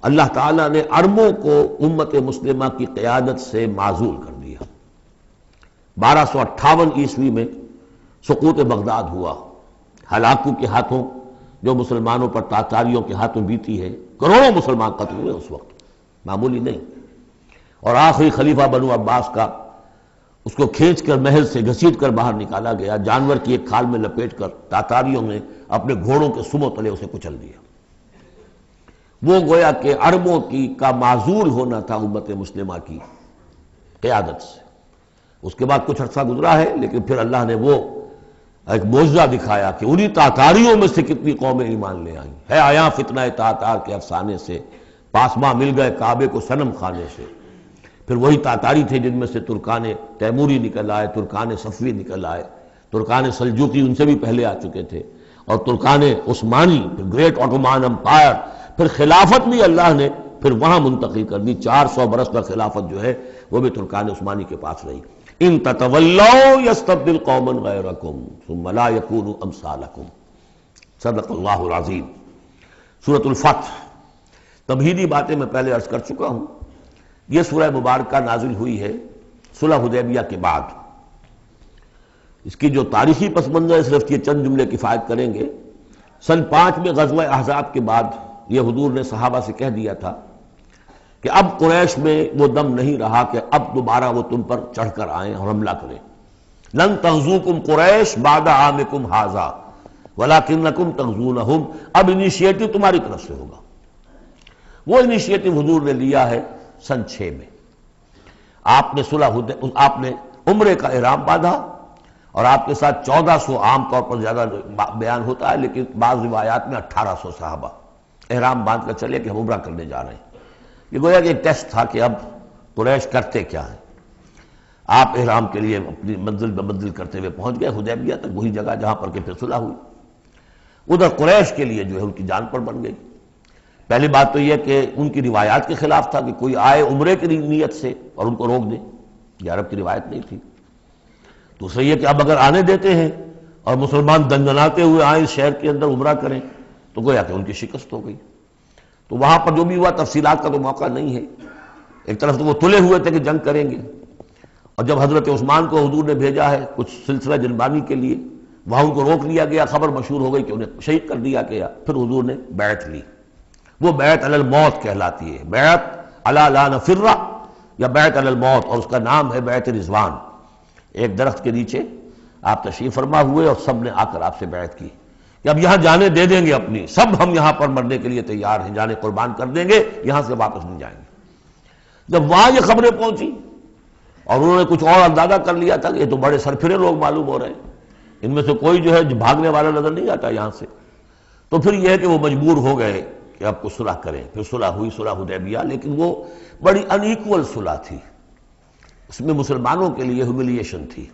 اللہ تعالیٰ نے عربوں کو امت مسلمہ کی قیادت سے معزول کر دیا۔ 1258 عیسوی میں سقوط بغداد ہوا، ہلاکو کے ہاتھوں جو مسلمانوں پر تاتاریوں کے ہاتھوں بیتی ہے، کروڑوں مسلمان قتل ہوئے اس وقت، معمولی نہیں۔ اور آخری خلیفہ بنو عباس کا اس کو کھینچ کر محل سے گھسیٹ کر باہر نکالا گیا، جانور کی ایک کھال میں لپیٹ کر تاتاریوں نے اپنے گھوڑوں کے سموں تلے اسے کچل دیا۔ وہ گویا کہ عربوں کا معزول ہونا تھا امت مسلمہ کی قیادت سے۔ اس کے بعد کچھ عرصہ گزرا ہے، لیکن پھر اللہ نے وہ ایک معجزہ دکھایا کہ انہی تاتاریوں میں سے کتنی قومیں ایمان لے آئیں۔ ہے آیا فتنہ تاتار کے افسانے سے، پاسماں مل گئے کعبے کو صنم خانے سے۔ پھر وہی تاتاری تھے جن میں سے ترکان تیموری نکل آئے، ترکان صفوی نکل آئے، ترکان سلجوقی ان سے بھی پہلے آ چکے تھے، اور ترکان عثمانی، پھر گریٹ آٹومان امپائر، پھر خلافت بھی اللہ نے پھر وہاں منتقل کر دی۔ 400 برس کا خلافت جو ہے وہ بھی ترکان عثمانی کے پاس رہی۔ ان تتولوا یستبدل قوما غیرکم ثم لا یکونوا امثالکم، صدق اللہ العظیم۔ سورۃ الفتح، تمہیدی باتیں میں پہلے عرض کر چکا ہوں۔ یہ سورہ مبارکہ نازل ہوئی ہے صلح حدیبیہ کے بعد۔ اس کی جو تاریخی پس منظر ہے صرف یہ چند جملے کفایت کریں گے۔ سن 5 میں غزوہ احزاب کے بعد یہ حضور نے صحابہ سے کہہ دیا تھا کہ اب قریش میں وہ دم نہیں رہا کہ اب دوبارہ وہ تم پر چڑھ کر آئیں اور حملہ کریں۔ لن تغزوکم قریش بعد عامکم ھذا ولکنکم تغزونہم، اب انیشیٹو تمہاری طرف سے ہوگا۔ وہ انیشیٹو حضور نے لیا ہے سن 6 میں۔ آپ نے عمرے کا احرام باندھا، اور آپ کے ساتھ 1400، عام طور پر زیادہ بیان ہوتا ہے لیکن بعض روایات میں 1800 صحابہ احرام باندھ کر چلے کہ ہم عمرہ کرنے جا رہے ہیں۔ یہ گویا کہ ایک ٹیسٹ تھا کہ اب قریش کرتے کیا ہیں۔ آپ احرام کے لیے اپنی منزل بہ منزل کرتے ہوئے پہنچ گئے حدیبیہ تک، وہی جگہ جہاں پر کہ پھر صلح ہوئی۔ ادھر قریش کے لیے جو ہے ان کی جان پر بن گئی۔ پہلی بات تو یہ کہ ان کی روایات کے خلاف تھا کہ کوئی آئے عمرے کی نیت سے اور ان کو روک دے، یہ عرب کی روایت نہیں تھی۔ دوسرا یہ کہ اب اگر آنے دیتے ہیں اور مسلمان دنگناتے ہوئے آئیں اس شہر کے اندر عمرہ کریں تو گویا کہ ان کی شکست ہو گئی۔ تو وہاں پر جو بھی ہوا تفصیلات کا تو موقع نہیں ہے۔ ایک طرف تو وہ تلے ہوئے تھے کہ جنگ کریں گے، اور جب حضرت عثمان کو حضور نے بھیجا ہے کچھ سلسلہ جنبانی کے لیے وہاں ان کو روک لیا گیا، خبر مشہور ہو گئی کہ انہیں شہید کر دیا گیا۔ پھر حضور نے بیعت لی، وہ بیعت علی الموت کہلاتی ہے، بیعت علی لا نفر یا بیعت علی الموت، اور اس کا نام ہے بیعت رضوان۔ ایک درخت کے نیچے آپ تشریف فرما ہوئے اور سب نے آ کر آپ سے بیعت کی کہ اب یہاں جانیں دے دیں گے اپنی، سب ہم یہاں پر مرنے کے لیے تیار ہیں، جانیں قربان کر دیں گے، یہاں سے واپس نہیں جائیں گے۔ جب وہاں یہ خبریں پہنچی اور انہوں نے کچھ اور اندازہ کر لیا تھا کہ یہ تو بڑے سرفرے لوگ معلوم ہو رہے ہیں، ان میں سے کوئی جو ہے بھاگنے والا نظر نہیں آتا یہاں سے، تو پھر یہ ہے کہ وہ مجبور ہو گئے کہ اب کو صلح کریں۔ پھر صلح ہوئی، صلح حدیبیہ، لیکن وہ بڑی ان ایکول صلح تھی، اس میں مسلمانوں کے لیے ہیوملیشن تھی،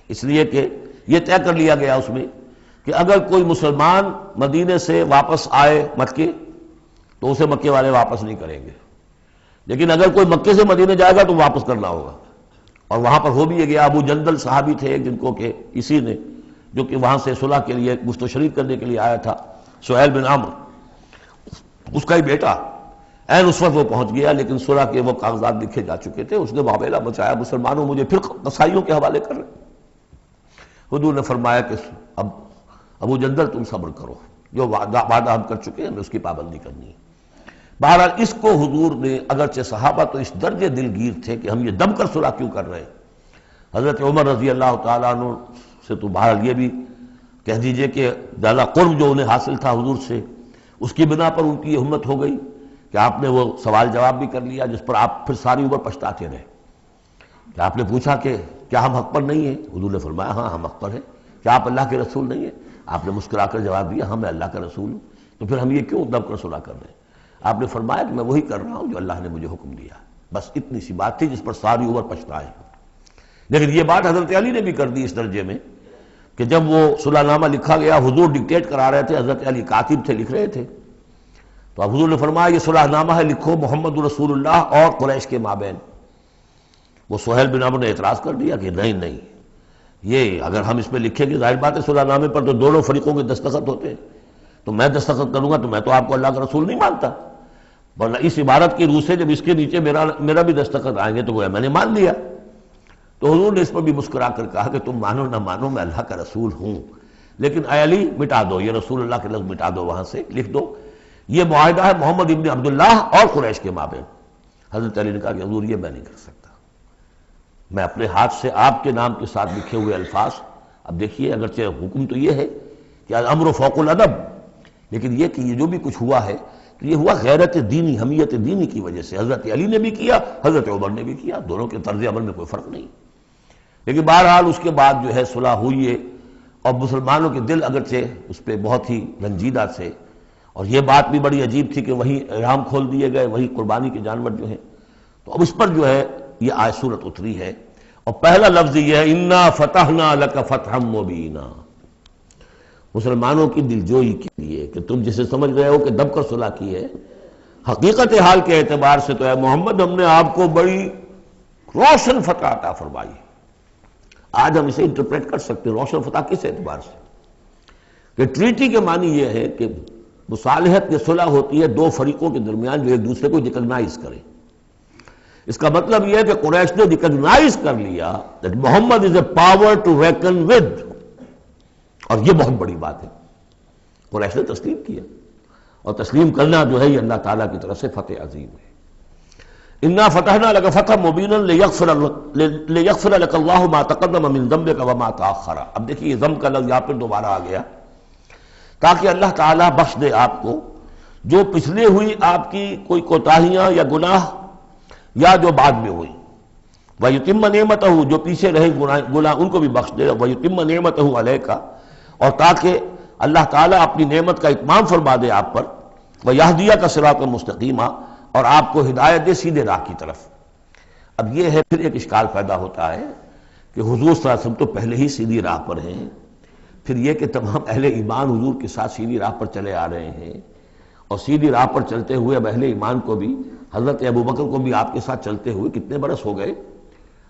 اس لیے کہ یہ طے کر لیا گیا اس میں کہ اگر کوئی مسلمان مدینے سے واپس آئے مکے تو اسے مکے والے واپس نہیں کریں گے، لیکن اگر کوئی مکے سے مدینے جائے گا تو واپس کرنا ہوگا۔ اور وہاں پر ہو بھی گیا، ابو جندل صحابی تھے جن کو کہ اسی نے، جو کہ وہاں سے صلح کے لیے گفت و شریف کرنے کے لیے آیا تھا، سہیل بن عمرو، اس کا ہی بیٹا عین اس وقت وہ پہنچ گیا، لیکن صلح کے وہ کاغذات لکھے جا چکے تھے، اس نے معاملہ بچایا، مسلمانوں مجھے پھر قصائیوں کے حوالے کر رہے۔ حضور نے فرمایا کہ اب ابو جندل تم صبر کرو، جو وعدہ ہم کر چکے ہیں ہمیں اس کی پابندی کرنی ہے۔ بہرحال اس کو حضور نے، اگرچہ صحابہ تو اس درجے دلگیر تھے کہ ہم یہ دم کر صلح کیوں کر رہے ہیں، حضرت عمر رضی اللہ تعالیٰ عنہ سے تو بہرحال یہ بھی کہہ دیجئے کہ زیادہ قرب جو انہیں حاصل تھا حضور سے، اس کی بنا پر ان کی یہ ہمت ہو گئی کہ آپ نے وہ سوال جواب بھی کر لیا جس پر آپ پھر ساری عمر پچھتاتے رہے۔ کہ آپ نے پوچھا کہ کیا ہم حق پر نہیں ہیں؟ حضور نے فرمایا ہاں ہم حق پر ہیں۔ کیا آپ اللہ کے رسول نہیں ہیں؟ آپ نے مسکرا کر جواب دیا ہاں میں اللہ کا رسول ہوں۔ تو پھر ہم یہ کیوں دم کر صلح کر رہے ہیں؟ آپ نے فرمایا کہ میں وہی کر رہا ہوں جو اللہ نے مجھے حکم دیا، بس اتنی سی بات تھی جس پر ساری عمر پچھتائے۔ لیکن یہ بات حضرت علی نے بھی کر دی اس درجے میں کہ جب وہ صلح نامہ لکھا گیا، حضور ڈکٹیٹ کرا رہے تھے، حضرت علی کاتب تھے، لکھ رہے تھے، تو اب حضور نے فرمایا یہ صلح نامہ ہے، لکھو محمد رسول اللہ اور قریش کے مابین۔ وہ سہیل بن عمرو نے اعتراض کر دیا کہ نہیں، یہ اگر ہم اس میں لکھیں گے ظاہر بات ہے صلح نامے پر تو دونوں فریقوں کے دستخط ہوتے ہیں، تو میں دستخط کروں گا تو میں تو آپ کو اللہ کا رسول نہیں مانتا، ورنہ اس عبارت کی روح سے جب اس کے نیچے میرا بھی دستخط آئیں گے تو گویا میں نے مان لیا۔ تو حضور نے اس پر بھی مسکرا کر کہا کہ تم مانو نہ مانو میں اللہ کا رسول ہوں، لیکن اے علی مٹا دو یہ رسول اللہ کے لفظ، مٹا دو، وہاں سے لکھ دو یہ معاہدہ ہے محمد ابن عبداللہ اور قریش کے مابین۔ حضرت علی نے کہا کہ حضور یہ میں نہیں کر سکتا، میں اپنے ہاتھ سے آپ کے نام کے ساتھ لکھے ہوئے الفاظ، اب دیکھیے اگرچہ حکم تو یہ ہے کہ الامر فوق الادب، لیکن یہ کہ یہ جو بھی کچھ ہوا ہے تو یہ ہوا غیرت دینی، حمیت دینی کی وجہ سے۔ حضرت علی نے بھی کیا، حضرت عمر نے بھی کیا، دونوں کے طرز عمل میں کوئی فرق نہیں۔ لیکن بہرحال اس کے بعد جو ہے صلح ہوئی ہے، اور مسلمانوں کے دل اگرچہ اس پہ بہت ہی رنجیدہ تھے، اور یہ بات بھی بڑی عجیب تھی کہ وہی احرام کھول دیے گئے، وہی قربانی کے جانور جو ہیں، تو اب اس پر جو ہے یہ آیت سورت اتری ہے، اور پہلا لفظ یہ ہے انا فتحنا لک فتحا مبینا، مسلمانوں کی دلجوئی کے لیے کہ تم جسے سمجھ رہے ہو کہ دب کر صلح کی ہے، حقیقت حال کے اعتبار سے تو اے محمد ہم نے آپ کو بڑی روشن فتح عطا فرمائی۔ آج ہم اسے انٹرپریٹ کر سکتے ہیں روشن فتح کس اعتبار سے کہ ٹریٹی کے معنی یہ ہے کہ مصالحت یا صلح ہوتی ہے دو فریقوں کے درمیان جو ایک دوسرے کو ریکگنائز کریں۔ اس کا مطلب یہ ہے کہ قریش نے ریکگنائز کر لیا that Muhammad is a power to reckon with، اور یہ بہت بڑی بات ہے، قریش نے تسلیم کیا، اور تسلیم کرنا جو ہے یہ اللہ تعالیٰ کی طرف سے فتح عظیم ہے۔ انا فتحنا لک فتحا مبینا لیغفر لک اللہ ما تقدم من ذنبک وما تاخر۔ اب دیکھیے ذنب کا لفظ یہاں پر دوبارہ آ گیا تاکہ اللہ تعالیٰ بخش دے آپ کو جو پچھلے ہوئی آپ کی کوئی کوتاہیاں یا گناہ یا جو بعد میں ہوئی، وَيُتِمَّ نِعْمَتَهُ جو پیچھے رہے گناہ ان کو بھی بخش دے، وَيُتِمَّ نِعْمَتَهُ عَلَيْكَ اور تاکہ اللہ تعالیٰ اپنی نعمت کا اتمام فرما دے آپ پر، وَيَهْدِيَكَ صِرَاطًا مُسْتَقِيمًا اور آپ کو ہدایت دے سیدھے راہ کی طرف۔ اب یہ ہے پھر ایک اشکال پیدا ہوتا ہے کہ حضور صلی اللہ علیہ وسلم تو پہلے ہی سیدھی راہ پر ہیں، پھر یہ کہ تمام اہل ایمان حضور کے ساتھ سیدھی راہ پر چلے آ رہے ہیں، اور سیدھی راہ پر چلتے ہوئے اب اہل ایمان کو بھی، حضرت ابوبکر کو بھی آپ کے ساتھ چلتے ہوئے کتنے برس ہو گئے؟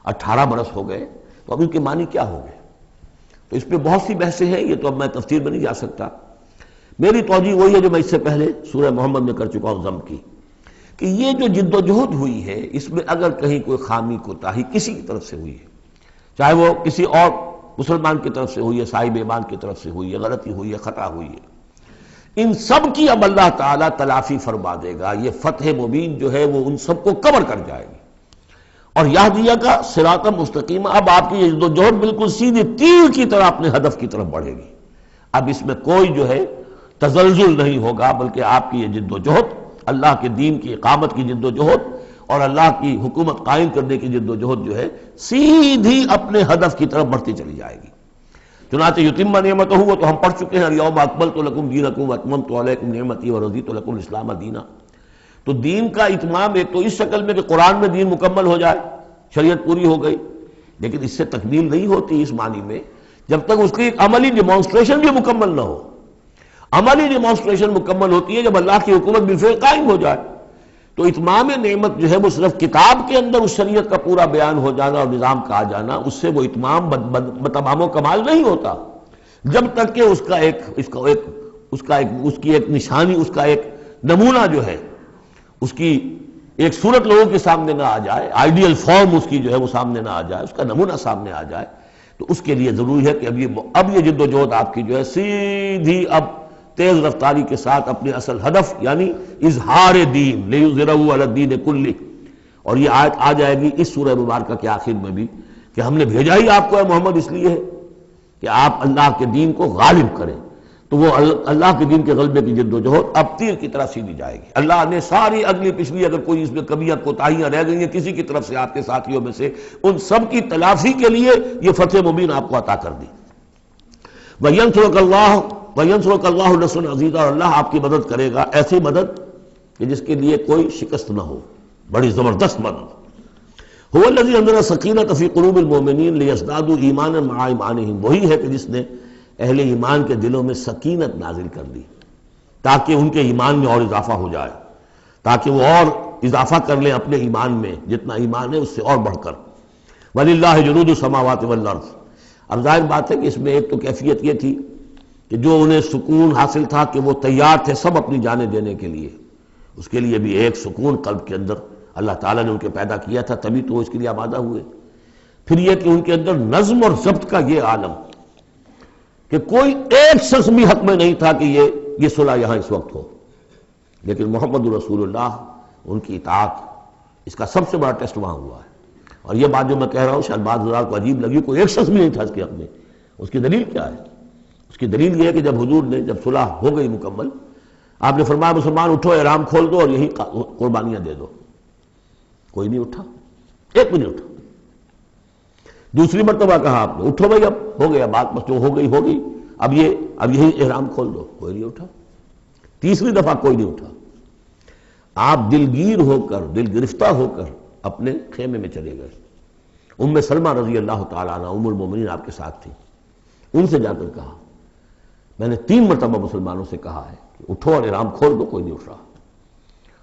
18 برس ہو گئے، تو اب ان کے معنی کیا ہو گئے؟ تو اس پہ بہت سی بحثیں ہیں، یہ تو اب میں تفسیر میں نہیں جا سکتا۔ میری توجہ وہی ہے جو میں اس سے پہلے سورہ محمد میں کر چکا ہوں ضم کی، کہ یہ جو جد و جہد ہوئی ہے اس میں اگر کہیں کوئی خامی کوتاہی کسی کی طرف سے ہوئی ہے، چاہے وہ کسی اور مسلمان کی طرف سے ہوئی ہے، صاحب ایمان کی طرف سے ہوئی ہے، غلطی ہوئی ہے، خطا ہوئی ہے، ان سب کی اب اللہ تعالیٰ تلافی فرما دے گا۔ یہ فتح مبین جو ہے وہ ان سب کو کور کر جائے گی، اور یہدیہ کا صراط مستقیم، اب آپ کی یہ جد و جہد بالکل سیدھی تیر کی طرح اپنے ہدف کی طرف بڑھے گی۔ اب اس میں کوئی جو ہے تزلزل نہیں ہوگا، بلکہ آپ کی یہ جد و جہد، اللہ کے دین کی اقامت کی جد و جہد اور اللہ کی حکومت قائم کرنے کی جد و جہد جو ہے سیدھی اپنے ہدف کی طرف بڑھتی چلی جائے گی۔ چنانچہ یتم نعمتہ، وہ تو ہم پڑھ چکے ہیں، الیوم اکملت لکم دینکم واتممت علیکم نعمتی ورضیت لکم الاسلام دینا۔ تو دین کا اتمام ایک تو اس شکل میں کہ قرآن میں دین مکمل ہو جائے، شریعت پوری ہو گئی، لیکن اس سے تکمیل نہیں ہوتی اس معنی میں جب تک اس کی ایک عملی ڈیمانسٹریشن بھی مکمل نہ ہو۔ عملی ڈیمانسٹریشن مکمل ہوتی ہے جب اللہ کی حکومت بالفعل قائم ہو جائے۔ تو اتمام نعمت جو ہے وہ صرف کتاب کے اندر اس شریعت کا پورا بیان ہو جانا اور نظام کا آ جانا، اس سے وہ اتمام تمام و کمال نہیں ہوتا جب تک کہ اس کی ایک نشانی، اس کا ایک نمونہ جو ہے، اس کی ایک صورت لوگوں کے سامنے نہ آ جائے، آئیڈیل فارم اس کی جو ہے وہ سامنے نہ آ جائے، اس کا نمونہ سامنے آ جائے۔ تو اس کے لیے ضروری ہے کہ اب یہ جد و جہد آپ کی جو ہے سیدھی اب تیز رفتاری کے ساتھ اپنے اصل ہدف یعنی اظہار دین، لیظہرہ علی الدین کلہ، اور یہ آیت آ جائے گی اس سورہ مبارکہ کے آخر میں بھی کہ ہم نے بھیجا ہی آپ کو ہے محمد اس لیے ہے کہ آپ اللہ کے دین کو غالب کریں۔ تو وہ اللہ کے دین کے غلبے کی جد و جہد اب تیر کی طرح سیدھی جائے گی۔ اللہ نے ساری اگلی پچھلی اگر کوئی اس میں کمیاں کوتاہیاں رہ گئی ہیں کسی کی طرف سے آپ کے ساتھیوں میں سے، ان سب کی تلافی کے لیے یہ فتح مبین آپ کو عطا کر دی۔ وَيَنْصُرَكَ اللَّهُ نَصْرًا عَزِيزًا، اور اللہ آپ کی مدد کرے گا ایسی مدد کہ جس کے لیے کوئی شکست نہ ہو، بڑی زبردست مدد۔ هُوَ الَّذِي أَنزَلَ السَّكِينَةَ فِي قُلُوبِ الْمُؤْمِنِينَ لِيَزْدَادُوا إِيمَانًا مَعَ إِيمَانِهِمْ، وہی ہے کہ جس نے اہل ایمان کے دلوں میں سکینت نازل کر دی تاکہ ان کے ایمان میں اور اضافہ ہو جائے، تاکہ وہ اور اضافہ کر لیں اپنے ایمان میں، جتنا ایمان ہے اس سے اور بڑھ کر۔ وَلِلَّهِ جُنُودُ السَّمَاوَاتِ وَالْأَرْضِ، اب ظاہر بات ہے کہ اس میں ایک تو کیفیت یہ تھی کہ جو انہیں سکون حاصل تھا کہ وہ تیار تھے سب اپنی جانیں دینے کے لیے، اس کے لیے بھی ایک سکون قلب کے اندر اللہ تعالیٰ نے ان کے پیدا کیا تھا، تبھی تو وہ اس کے لیے آمادہ ہوئے۔ پھر یہ کہ ان کے اندر نظم اور ضبط کا یہ عالم کہ کوئی ایک شخص بھی حق میں نہیں تھا کہ یہ صلح یہاں اس وقت ہو، لیکن محمد رسول اللہ ان کی اطاعت، اس کا سب سے بڑا ٹیسٹ وہاں ہوا ہے۔ اور یہ بات جو میں کہہ رہا ہوں شاید بعض حضرات کو عجیب لگی، کوئی ایک شخص بھی نہیں تھا اس کے حق میں۔ اس کی دلیل کیا ہے؟ اس کی دلیل یہ ہے کہ جب حضور نے جب صلح ہو گئی مکمل، آپ نے فرمایا مسلمان اٹھو، احرام کھول دو اور یہی قربانیاں دے دو۔ کوئی نہیں اٹھا، ایک بھی نہیں اٹھا۔ دوسری مرتبہ کہا آپ نے اٹھو بھائی، اب ہو گیا بات، بس جو ہو گئی ہو گئی، اب یہی احرام کھول دو، کوئی نہیں اٹھا۔ تیسری دفعہ کوئی نہیں اٹھا۔ آپ دلگیر ہو کر، دل گرفتہ ہو کر اپنے خیمے میں چلے گئے۔ ام سلمہ رضی اللہ تعالیٰ عنہ ام المومنین آپ کے ساتھ تھی، ان سے جا کر کہا میں نے 3 مرتبہ مسلمانوں سے کہا ہے کہ اٹھو اور احرام کھول دو، کوئی نہیں اٹھ رہا۔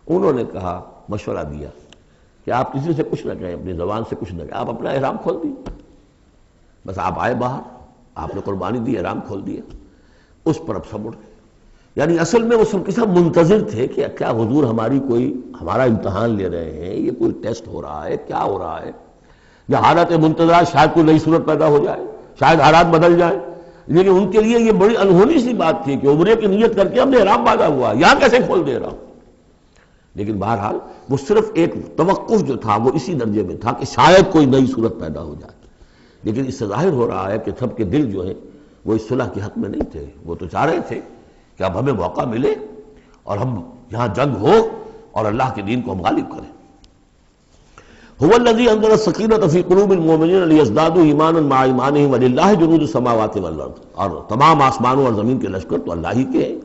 انہوں نے کہا، مشورہ دیا کہ آپ کسی سے کچھ نہ کہیں، اپنی زبان سے کچھ نہ کہیں، آپ اپنا احرام کھول دیے، بس آپ آئے باہر، آپ نے قربانی دی، احرام کھول دیا۔ اس پر اب سب اٹھ گئے۔ یعنی اصل میں وہ سب کے سب منتظر تھے کہ کیا حضور ہمارا امتحان لے رہے ہیں، یہ کوئی ٹیسٹ ہو رہا ہے، کیا ہو رہا ہے، یا حالت منتظر شاید کوئی نئی صورت پیدا ہو جائے، شاید حالات بدل جائیں۔ لیکن ان کے لیے یہ بڑی انہونی سی بات تھی کہ عمرے کی نیت کر کے ہم نے احرام باندھا ہوا، یہاں کیسے کھول دے رہا ہوں۔ لیکن بہرحال وہ صرف ایک توقف جو تھا وہ اسی درجے میں تھا کہ شاید کوئی نئی صورت پیدا ہو جائے، لیکن اس سے ظاہر ہو رہا ہے کہ سب کے دل جو ہیں وہ اس صلح کے حق میں نہیں تھے۔ وہ تو چاہ رہے تھے کہ اب ہمیں موقع ملے اور ہم یہاں جنگ ہو اور اللہ کے دین کو ہم غالب کریں۔ هو الذي انزل السكينة في قلوب المؤمنين ليزدادوا ایمانا مع ایمانهم ولله جنود السماوات والارض، اور تمام آسمانوں اور زمین کے لشکر تو اللہ ہی کے ہیں۔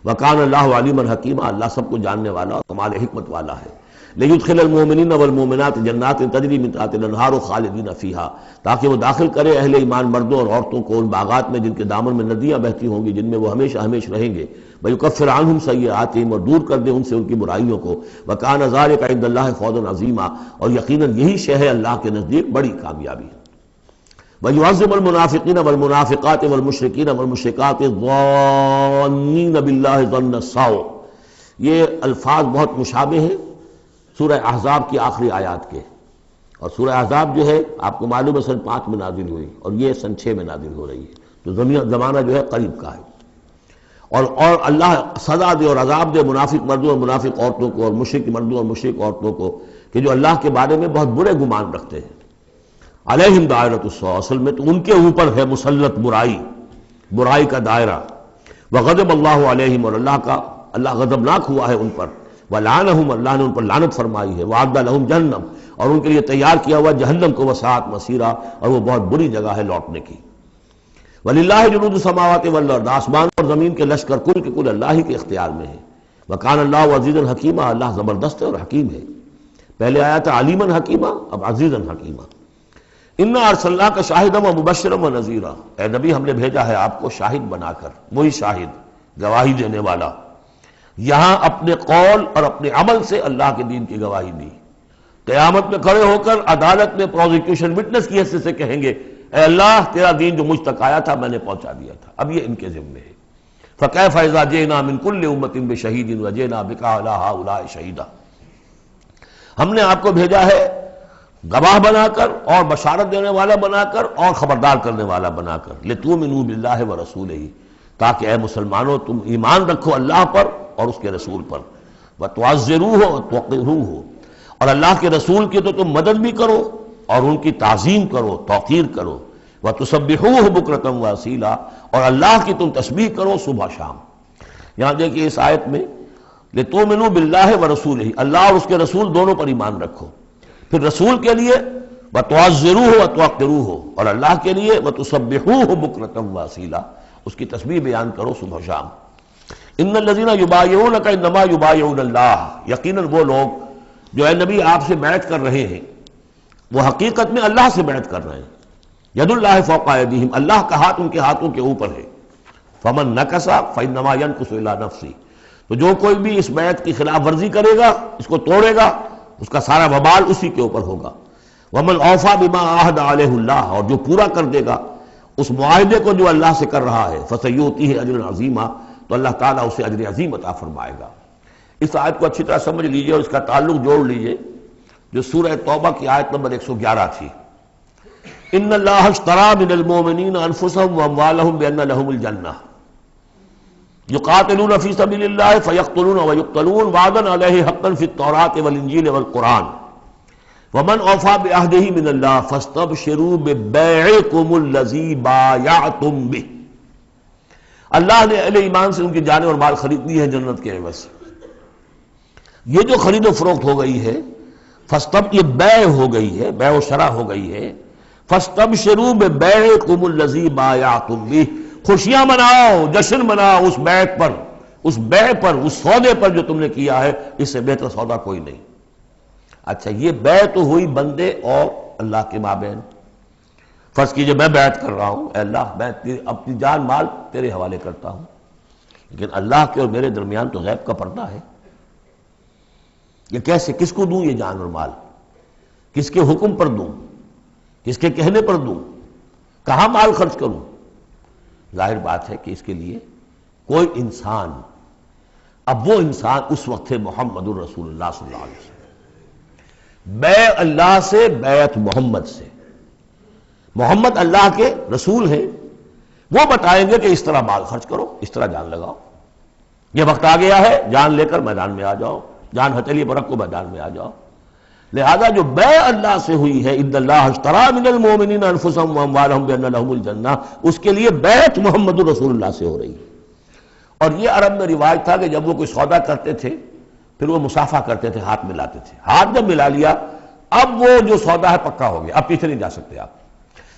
وكان الله عليما حكيما، اللہ سب کو جاننے والا اور کمال حکمت والا ہے۔ ليدخل المؤمنين والمؤمنات جنات تجري من تحتها الانهار خالدين فيها، تاکہ وہ داخل کرے اہل ایمان مردوں اور عورتوں کو ان باغات میں جن کے دامن میں ندیاں بہتی ہوں گی، جن میں وہ ہمیشہ ہمیشہ رہیں گے۔ ويكفر عنهم سيئاتهم، اور دور کر دے ان سے ان کی برائیوں کو۔ وكان ذلك عند الله فوزا عظيما، اور یقیناً یہی شے ہے اللہ کے نزدیک بڑی کامیابی ہے۔ وَيُعَذِّبُ الْمُنَافِقِينَ وَالْمُنَافِقَاتِ وَالْمُشْرِكِينَ وَالْمُشْرِكَاتِ الظَّانِّينَ بِاللَّهِ ظَنَّ السَّوْءِ، یہ الفاظ بہت مشابہ ہیں سورہ احزاب کی آخری آیات کے، اور سورہ احزاب جو ہے آپ کو معلوم ہے سن 5 میں نازل ہوئی اور یہ سن 6 میں نازل ہو رہی ہے، تو زمانہ جو ہے قریب کا ہے۔ اور اللہ سزا دے اور عذاب دے منافق مردوں اور منافق عورتوں کو، اور مشرک مردوں اور مشرک عورتوں کو، کہ جو اللہ کے بارے میں بہت برے گمان رکھتے ہیں۔ علیہم دائرۃ السوء، اصل میں تو ان کے اوپر ہے مسلط برائی کا دائرہ۔ وغضب اللہ علیہم، اور اللہ غضبناک ہوا ہے ان پر۔ ولعنہم، اللہ نے ان پر لعنت فرمائی ہے۔ وعد لہم جہنم، اور ان کے لیے تیار کیا ہوا جہنم کو، وساعت مصیرا، اور وہ بہت بری جگہ ہے لوٹنے کی۔ وَلِلَّهِ جُنُودُ السَّمَاوَاتِ وَالْأَرْضِ، آسمان اور زمین کے لشکر کل کے کل اللہ ہی کے اختیار میں ہے۔ وَكَانَ اللَّهُ عَزِيزًا حَكِيمًا، اللہ زبردست ہے اور حکیم ہے۔ پہلے آیا تھا علیمًا حکیمًا، اب عزیزًا حکیمًا۔ اِنَّا أَرْسَلْنَاكَ شَاهِدًا وَمُبَشِّرًا وَنَذِيرًا، اے نبی ہم نے بھیجا ہے آپ کو شاہد بنا کر، وہی شاہد گواہی دینے والا۔ یہاں اپنے قول اور اپنے عمل سے اللہ کے دین کی گواہی دی۔ قیامت میں کھڑے ہو کر عدالت میں پروزیکیوشن وٹنس کی حیثیت سے کہیں گے اے اللہ تیرا دین جو مجھ تک آیا تھا میں نے پہنچا دیا تھا، اب یہ ان کے ذمے ہے۔ فَكَيْفَ إِذَا جِئْنَا مِنْ كُلِّ أُمَّةٍ بِشَهِيدٍ وَجِئْنَا بِكَ عَلَىٰ هَٰؤُلَاءِ شَهِيدًا، ہم نے آپ کو بھیجا ہے گواہ بنا کر اور بشارت دینے والا بنا کر اور خبردار کرنے والا بنا کر، لِتُؤْمِنُوا بِاللَّهِ وَرَسُولِهِ، تاکہ اے مسلمانوں تم ایمان رکھو اللہ پر اور اس کے رسول پر، وَتُعَزِّرُوهُ وَتُوَقِّرُوهُ، اور اللہ کے رسول کی تو تم مدد بھی کرو اور ان کی تعظیم کرو، توقیر کرو، وَتُسَبِّحُوهُ بُكْرَةً وَأَصِيلًا، اور اللہ کی تم تسبیح کرو صبح شام۔ یہاں دیکھیے اس آیت میں لِتُؤْمِنُوا بِاللَّهِ وَرَسُولِهِ، اللہ اور اس کے رسول دونوں پر ایمان رکھو، پھر رسول کے لیے وَتُعَزِّرُوهُ وَتُوَقِّرُوهُ، اور اللہ کے لیے وَتُسَبِّحُوهُ بُكْرَةً وَأَصِيلًا، اس کی تسبیح بیان کرو صبح شام۔ ان الذین یبایعونک انما یبایعون اللہ، یقیناً وہ لوگ جو اے نبی آپ سے بیعت کر رہے ہیں وہ حقیقت میں اللہ سے بیعت کر رہے ہیں۔ ید اللہ فوق ایدیہم، اللہ کا ہاتھ ان کے ہاتھوں کے اوپر ہے۔ فمن نکث فانما ینکث الی نفسہ، تو جو کوئی بھی اس بیعت کی خلاف ورزی کرے گا، اس کو توڑے گا، اس کا سارا وبال اسی کے اوپر ہوگا۔ ومن اوفی بما عاہد علیہ اللہ، اور جو پورا کر دے گا اس معاہدے کو جو اللہ سے کر رہا ہے، فسیؤتیہ اجرا عظیما، تو اللہ تعالیٰ اسے اجر عظیم عطا فرمائے گا۔ اس آیت کو اچھی طرح سمجھ لیجئے اور اس کا تعلق جوڑ لیجئے جو سورہ توبہ کی آیت نمبر 111 تھی۔ ان اللہ اشتری من المؤمنین انفسهم واموالهم بان لهم الجنہ یقاتلون فی سبیل اللہ فیقتلون ویقتلون وعدا علیہ حقا فی التوراۃ والانجیل والقرآن ومن اوفی بعہدہ من اللہ فاستبشروا ببیعکم الذی بایعتم بہ، اللہ نے اہل ایمان سے ان کی جانیں اور مال خرید لی ہے جنت کے عوض۔ یہ جو خرید و فروخت ہو گئی ہے یہ بیع ہو گئی ہے، بیع و شرع ہو گئی ہے۔ فاستبشروا ببیعکم الذی بایعتم بہ، خوشیاں مناؤ، جشن مناؤ اس بیعت پر، اس بیع پر، اس سودے پر جو تم نے کیا ہے، اس سے بہتر سودا کوئی نہیں۔ اچھا یہ بیع تو ہوئی بندے اور اللہ کے مابین۔ فرض کیجئے میں بیعت کر رہا ہوں، اے اللہ میں اپنی جان مال تیرے حوالے کرتا ہوں، لیکن اللہ کے اور میرے درمیان تو غیب کا پردہ ہے۔ یہ کیسے، کس کو دوں یہ جان اور مال، کس کے حکم پر دوں، کس کے کہنے پر دوں، کہاں مال خرچ کروں؟ ظاہر بات ہے کہ اس کے لیے کوئی انسان، اب وہ انسان اس وقت ہے محمد الرسول اللہ صلی اللہ علیہ وسلم۔ بیع اللہ سے، بیعت محمد سے۔ محمد اللہ کے رسول ہیں، وہ بتائیں گے کہ اس طرح مال خرچ کرو، اس طرح جان لگاؤ، یہ وقت آ گیا ہے جان لے کر میدان میں آ جاؤ، جان ہتھیلی پر رکھ کو میدان میں آ جاؤ۔ لہذا جو بیع اللہ سے ہوئی ہے، ان اللہ اشتری من المؤمنین انفسهم واموالهم بان لهم الجنہ، اس کے لیے بیعت محمد رسول اللہ سے ہو رہی ہے۔ اور یہ عرب میں رواج تھا کہ جب وہ کوئی سودا کرتے تھے پھر وہ مصافحہ کرتے تھے، ہاتھ ملاتے تھے، ہاتھ جب ملا لیا اب وہ جو سودا ہے پکا ہو گیا، اب پیچھے نہیں جا سکتے آپ۔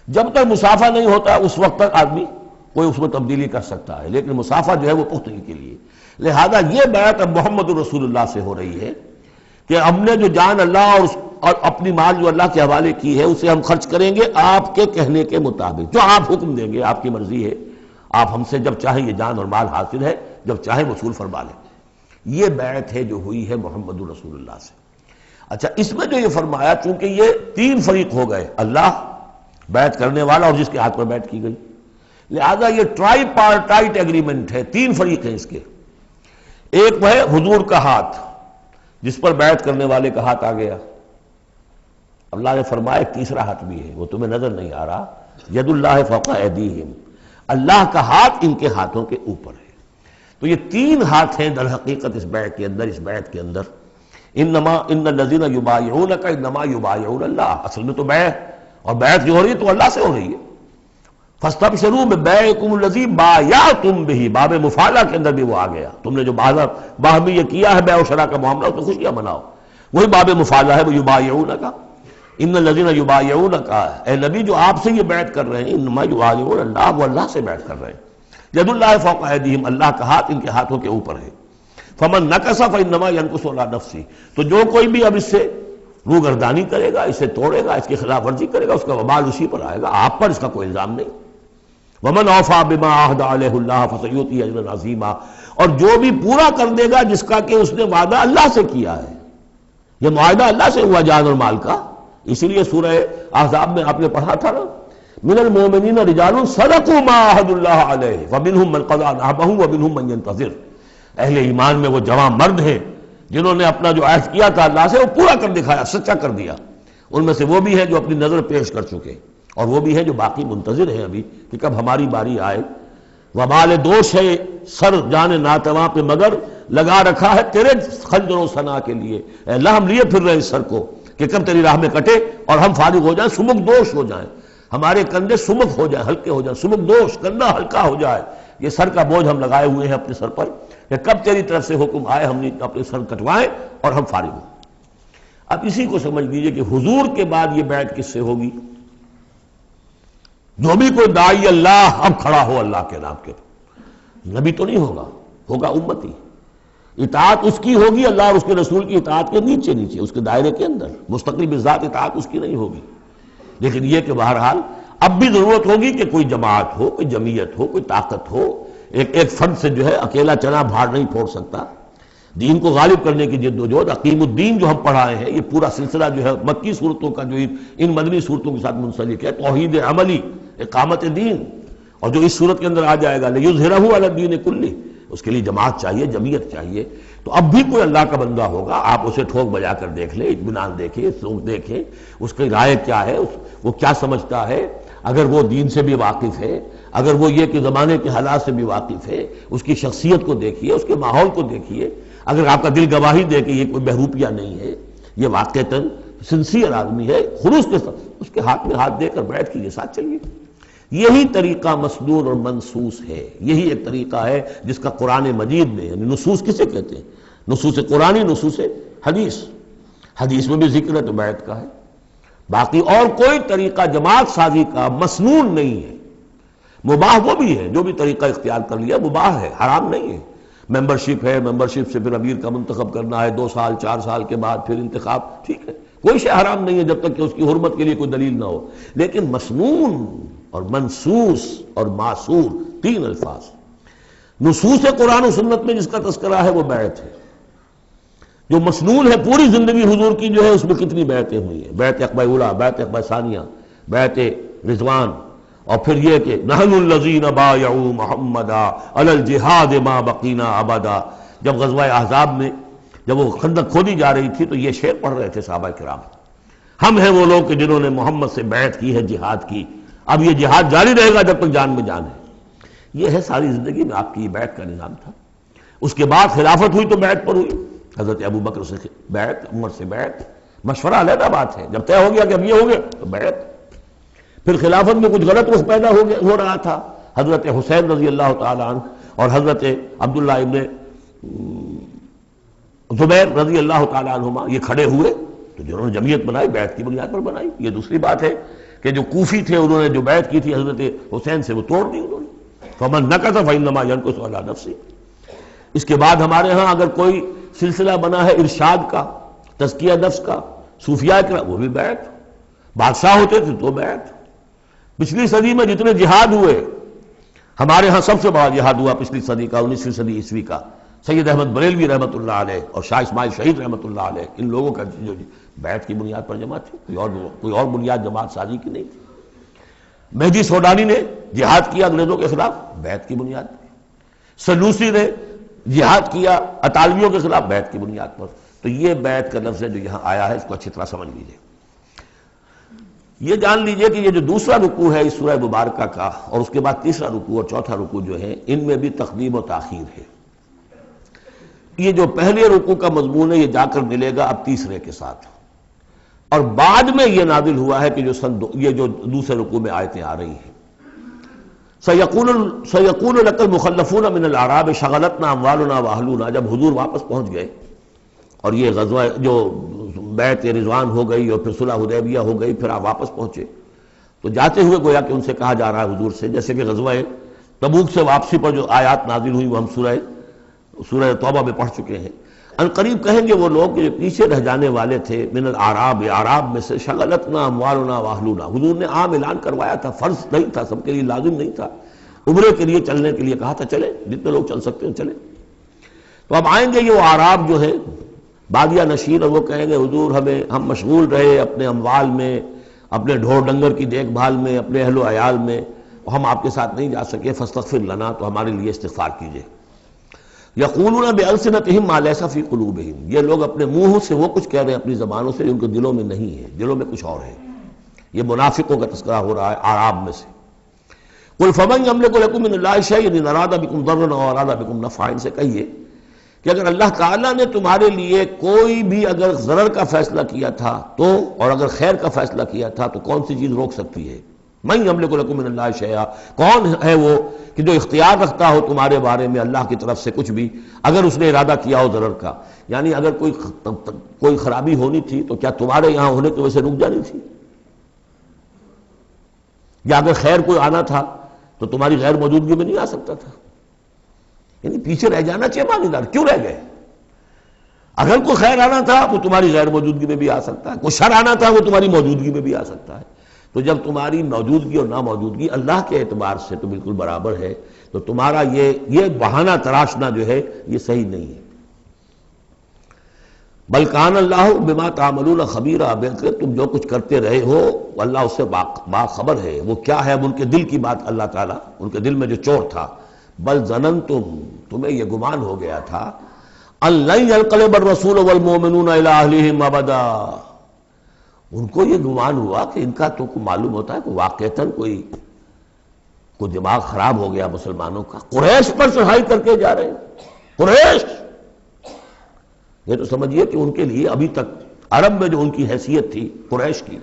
جب تک مصافحہ نہیں ہوتا اس وقت تک آدمی کوئی اس میں تبدیلی کر سکتا ہے، لیکن مصافحہ جو ہے وہ پختگی کے لیے۔ لہذا یہ بیعت اب محمد رسول اللہ سے ہو رہی ہے کہ ہم نے جو جان اللہ اور اپنی مال جو اللہ کے حوالے کی ہے اسے ہم خرچ کریں گے آپ کے کہنے کے مطابق، جو آپ حکم دیں گے، آپ کی مرضی ہے، آپ ہم سے جب چاہیں یہ جان اور مال حاصل ہے، جب چاہیں وصول فرما لیں۔ یہ بیعت ہے جو ہوئی ہے محمد رسول اللہ سے۔ اچھا اس میں جو یہ فرمایا، چونکہ یہ تین فریق ہو گئے، اللہ، بیعت کرنے والا اور جس کے ہاتھ پر بیعت کی گئی، لہذا یہ ٹرائی پارٹائٹ ایگریمنٹ ہے، تین فریق ہیں اس کے۔ ایک وہ ہے حضور کا ہاتھ، جس پر بیعت کرنے والے کا ہاتھ آ گیا، اللہ نے فرمایا ایک تیسرا ہاتھ بھی ہے، وہ تمہیں نظر نہیں آ رہا، ید اللہ فوق ایدیہم، اللہ کا ہاتھ ان کے ہاتھوں کے اوپر ہے۔ تو یہ تین ہاتھ ہیں در حقیقت اس بیعت کے اندر، اس بیعت کے اندر۔ ان الذین یبایعونک انما یبایعون اللہ، اصل میں تو بیعت، اور بیعت جو ہو رہی ہے تو اللہ سے ہو رہی ہے۔ فاستبشروا ببیعکم الذی بایعتم بہ، باب مفاعلہ کے اندر بھی وہ آ گیا، تم نے جو باہمی یہ کیا ہے بیع و شراء کا معاملہ، اس میں خوشیاں مناؤ، وہی باب مفاعلہ ہے، وہ یبایعونک۔ ان الذین یبایعونک، اے نبی جو آپ سے یہ بیعت کر رہے ہیں، انما یبایعون اللہ، وہ اللہ سے بیعت کر رہے ہیں۔ ید اللہ فوق ایدیہم، اللہ کا ہاتھ ان کے ہاتھوں کے اوپر ہے۔ فمن نکث فانما ینکث علی نفسہ، تو جو کوئی بھی اب اس سے روگردانی کرے گا، اسے توڑے گا، اس کی خلاف ورزی کرے گا، اس کا وبال اسی پر آئے گا، آپ پر اس کا کوئی الزام نہیں۔ ومن اوفی بما عہد علیہ اللہ فسیؤتیہ اجرا عظیما، اور جو بھی پورا کر دے گا جس کا کہ اس نے وعدہ اللہ سے کیا ہے، یہ معاہدہ اللہ سے ہوا جان اور مال کا۔ اسی لیے سورہ احزاب میں آپ نے پڑھا تھا نا، من المؤمنین رجال صدقوا ما عہدوا اللہ علیہ فمنہم من قضی نحبہ ومنہم من ینتظر۔ اہل ایمان میں وہ جوان مرد ہیں جنہوں نے اپنا جو عہد کیا تھا اللہ سے وہ پورا کر دکھایا، سچا کر دیا۔ ان میں سے وہ بھی ہیں جو اپنی نظر پیش کر چکے، اور وہ بھی ہیں جو باقی منتظر ہیں ابھی کہ کب ہماری باری آئے۔ وبال دوش ہے سر جان ناتواں پہ، مگر لگا رکھا ہے تیرے خنجر و ثنا کے لیے، اے اللہ ہم لیے پھر رہے اس سر کو کہ کب تیری راہ میں کٹے اور ہم فارغ ہو جائیں، سمک دوش ہو جائیں، ہمارے کندھے سمک ہو جائیں، ہلکے ہو جائیں، سمک دوش، کندھا ہلکا ہو جائے۔ یہ سر کا بوجھ ہم لگائے ہوئے ہیں اپنے سر پر کہ کب تیری طرف سے حکم آئے ہم نے اپنے سر کٹوائیں اور ہم فارغ ہوں۔ اب اسی کو سمجھ لیجئے کہ حضور کے بعد یہ بیعت کس سے ہوگی؟ جو بھی کوئی داعی اللہ اب کھڑا ہو اللہ کے نام کے، نبی تو نہیں ہوگا، ہوگا امتی، اطاعت اس کی ہوگی، اللہ اور اس کے رسول کی اطاعت کے نیچے نیچے، اس کے دائرے کے اندر، مستقل بذات اطاعت اس کی نہیں ہوگی۔ لیکن یہ کہ بہرحال اب بھی ضرورت ہوگی کہ کوئی جماعت ہو، کوئی جمعیت ہو، کوئی طاقت ہو، ایک فرد سے جو ہے اکیلا چنا بھاڑ نہیں پھوڑ سکتا۔ دین کو غالب کرنے کی جد و جہد، عقیم الدین جو ہم پڑھائے ہیں، یہ پورا سلسلہ جو ہے مکی صورتوں کا جو ان مدنی صورتوں کے ساتھ منسلک ہے، توحید عملی، اقامت دین، اور جو اس صورت کے اندر آ جائے گا لیظہرہ علی الدین کلہ، اس کے لیے جماعت چاہیے، جمعیت چاہیے۔ تو اب بھی کوئی اللہ کا بندہ ہوگا، آپ اسے ٹھوک بجا کر دیکھ لیں، اطمینان دیکھیں، سوچ دیکھیں اس کی رائے کیا ہے، وہ کیا سمجھتا ہے، اگر وہ دین سے بھی واقف ہے، اگر وہ یہ کہ زمانے کے حالات سے بھی واقف ہے، اس کی شخصیت کو دیکھیے، اس کے ماحول کو دیکھیے، اگر آپ کا دل گواہی دے کہ یہ کوئی بہروپیہ نہیں ہے، یہ واقعتاً سنسیئر آدمی ہے، خلوص کے ساتھ اس کے ہاتھ میں ہاتھ دے کر بیٹھ کیجیے، ساتھ چلیے۔ یہی طریقہ مسنون اور منصوص ہے، یہی ایک طریقہ ہے جس کا قرآن مجید میں، یعنی نصوص کسے کہتے ہیں؟ نصوص قرآنی، نصوص حدیث، حدیث میں بھی ذکر ہے تو بیعت کا ہے۔ باقی اور کوئی طریقہ جماعت سازی کا مسنون نہیں ہے، مباح وہ بھی ہے، جو بھی طریقہ اختیار کر لیا مباح ہے، حرام نہیں ہے۔ ممبرشپ ہے، ممبرشپ سے پھر امیر کا منتخب کرنا ہے، 2 سال 4 سال کے بعد پھر انتخاب، ٹھیک ہے، کوئی شے حرام نہیں ہے جب تک کہ اس کی حرمت کے لیے کوئی دلیل نہ ہو۔ لیکن مسنون اور منصوص اور معصور، 3 الفاظ۔ نصوص قرآن و سنت میں جس کا تذکرہ ہے وہ بیعت ہے۔ جو مسنون ہے پوری زندگی حضور کی جو ہے اس میں کتنی بیعتیں ہوئی ہیں، بیعت عقبہ اولیٰ، بیعت عقبہ ثانیہ، بیعت رضوان، اور پھر یہ کہ نحن الذین بایعوا محمدا علی الجہاد ما بقینا ابدا۔ جب غزوہ احزاب میں جب وہ خندق کھودی جا رہی تھی تو یہ شعر پڑھ رہے تھے صحابہ کرام، ہم ہیں وہ لوگ کہ جنہوں نے محمد سے بیعت کی ہے، جہاد کی، اب یہ جہاد جاری رہے گا جب تک جان میں جان ہے۔ یہ ہے ساری زندگی میں آپ کی بیعت کا نظام تھا۔ اس کے بعد خلافت ہوئی تو بیعت پر ہوئی، حضرت ابو بکر سے بیعت، عمر سے بیعت، مشورہ علیحدہ بات ہے، جب طے ہو گیا کہ اب یہ ہو گیا تو بیعت۔ پھر خلافت میں کچھ غلط رخ پیدا ہو رہا تھا، حضرت حسین رضی اللہ تعالی عنہ اور حضرت عبداللہ ابن زبیر رضی اللہ تعالی عنہما یہ کھڑے ہوئے تو جنہوں نے جمعیت بنائی بیعت کی بنیاد پر بنائی۔ یہ دوسری بات ہے کہ جو کوفی تھے انہوں نے جو بیعت کی تھی حضرت حسین سے وہ توڑ دی انہوں نے، فمن نکث فانما ینکث علی نفسہ۔ اس کے بعد ہمارے ہاں اگر کوئی سلسلہ بنا ہے ارشاد کا، تزکیہ نفس کا، صوفیاء کا، وہ بھی بیعت، بادشاہ ہوتے تھے تو بیعت۔ پچھلی صدی میں جتنے جہاد ہوئے، ہمارے ہاں سب سے بڑا جہاد ہوا پچھلی صدی کا، 19ویں صدی عیسوی کا، سید احمد بریلوی رحمۃ اللہ علیہ اور شاہ اسماعیل شہید رحمۃ اللہ علیہ، ان لوگوں کا جو بیعت کی بنیاد پر جماعت تھی، کوئی اور بنیاد جماعت سازی کی نہیں تھی۔ مہدی سوڈانی نے جہاد کیا انگریزوں کے خلاف بیعت کی بنیاد پر، سلوسی نے جہاد کیا اطالویوں کے خلاف بیعت کی بنیاد پر۔ تو یہ بیعت کا لفظ ہے جو یہاں آیا ہے، اس کو اچھی طرح سمجھ لیجیے۔ یہ جان لیجئے کہ یہ جو دوسرا رکوع ہے اس سورہ مبارکہ کا، اور اس کے بعد تیسرا رکوع اور چوتھا رکوع جو ہے، ان میں بھی تقدیم و تاخیر ہے۔ یہ جو پہلے رکوع کا مضمون ہے یہ جا کر ملے گا اب تیسرے کے ساتھ، اور بعد میں یہ نازل ہوا ہے کہ یہ جو دوسرے رکوع میں آیتیں آ رہی ہیں۔ سَيَقُولُ لَكَ الْمُخَلَّفُونَ مِنَ الْأَعْرَابِ شَغَلَتْنَا أَمْوَالُنَا وَأَهْلُونَا، جب حضور واپس پہنچ گئے اور یہ غزوہ جو بیعت رضوان ہو گئی اور پھر صلح حدیبیہ ہو گئی، پھر آپ واپس پہنچے تو جاتے ہوئے گویا کہ ان سے کہا جا رہا ہے حضور سے، جیسے کہ غزوہ تبوک سے واپسی پر جو آیات نازل ہوئی وہ ہم سورہ توبہ میں پڑھ چکے ہیں۔ ان قریب کہیں گے وہ لوگ جو پیچھے رہ جانے والے تھے، من الاعراب، اعراب میں سے، شغلتنا اموالنا واہلونا، حضور نے عام اعلان کروایا تھا، فرض نہیں تھا، سب کے لیے لازم نہیں تھا، عمرے کے لیے چلنے کے لیے کہا تھا چلے، جتنے لوگ چل سکتے ہیں چلے۔ تو اب آئیں گے یہ وہ اعراب جو ہے بادیہ نشین، اور وہ کہیں گے حضور ہم مشغول رہے اپنے اموال میں، اپنے ڈھور ڈنگر کی دیکھ بھال میں، اپنے اہل و عیال میں، ہم آپ کے ساتھ نہیں جا سکے، فاستغفر لنا، تو ہمارے لیے استغفار کیجئے۔ یقولون بألسنتہم ما لیس فی قلوبہم، یہ لوگ اپنے منہوں سے وہ کچھ کہہ رہے ہیں اپنی زبانوں سے جو ان کے دلوں میں نہیں ہے، دلوں میں کچھ اور ہے۔ یہ منافقوں کا تذکرہ ہو رہا ہے اعراب میں سے۔ قل فمن یملک لکم من اللہ شیئا ان اراد بکم ضرا او اراد بکم نفعا، ان سے کہیے کہ اگر اللہ تعالیٰ نے تمہارے لیے کوئی بھی اگر ضرر کا فیصلہ کیا تھا تو، اور اگر خیر کا فیصلہ کیا تھا تو کون سی چیز روک سکتی ہے؟ من یملک لکم من اللہ شیئا، کون ہے وہ کہ جو اختیار رکھتا ہو تمہارے بارے میں اللہ کی طرف سے کچھ بھی، اگر اس نے ارادہ کیا ہو ضرر کا، یعنی اگر کوئی خرابی ہونی تھی تو کیا تمہارے یہاں ہونے کی وجہ سے رک جانی تھی؟ یا اگر خیر کوئی آنا تھا تو تمہاری غیر موجودگی میں نہیں آ سکتا تھا؟ یعنی پیچھے رہ جانا چاہیے معنی دار، کیوں رہ گئے؟ اگر کوئی خیر آنا تھا وہ تمہاری غیر موجودگی میں بھی آ سکتا ہے، کوئی شر آنا تھا وہ تمہاری موجودگی میں بھی آ سکتا ہے۔ تو جب تمہاری موجودگی اور ناموجودگی اللہ کے اعتبار سے تو بالکل برابر ہے، تو تمہارا یہ بہانہ تراشنا جو ہے یہ صحیح نہیں ہے۔ بل کان اللہ بما تعملون خبیرا، بلکہ تم جو کچھ کرتے رہے ہو اللہ اس سے باخبر ہے۔ وہ کیا ہے؟ اب ان کے دل کی بات اللہ تعالیٰ، ان کے دل میں جو چور تھا، بل ظننتم، تمہیں یہ گمان ہو گیا تھا، ان لن ينقلب الرسول والمؤمنون الى اہلہم ابدا، ان کو یہ گمان ہوا کہ ان کا تو معلوم ہوتا ہے کہ واقعتاً کوئی دماغ خراب ہو گیا مسلمانوں کا، قریش پر چڑھائی کر کے جا رہے ہیں، قریش، یہ تو سمجھیے کہ ان کے لیے ابھی تک عرب میں جو ان کی حیثیت تھی قریش کی،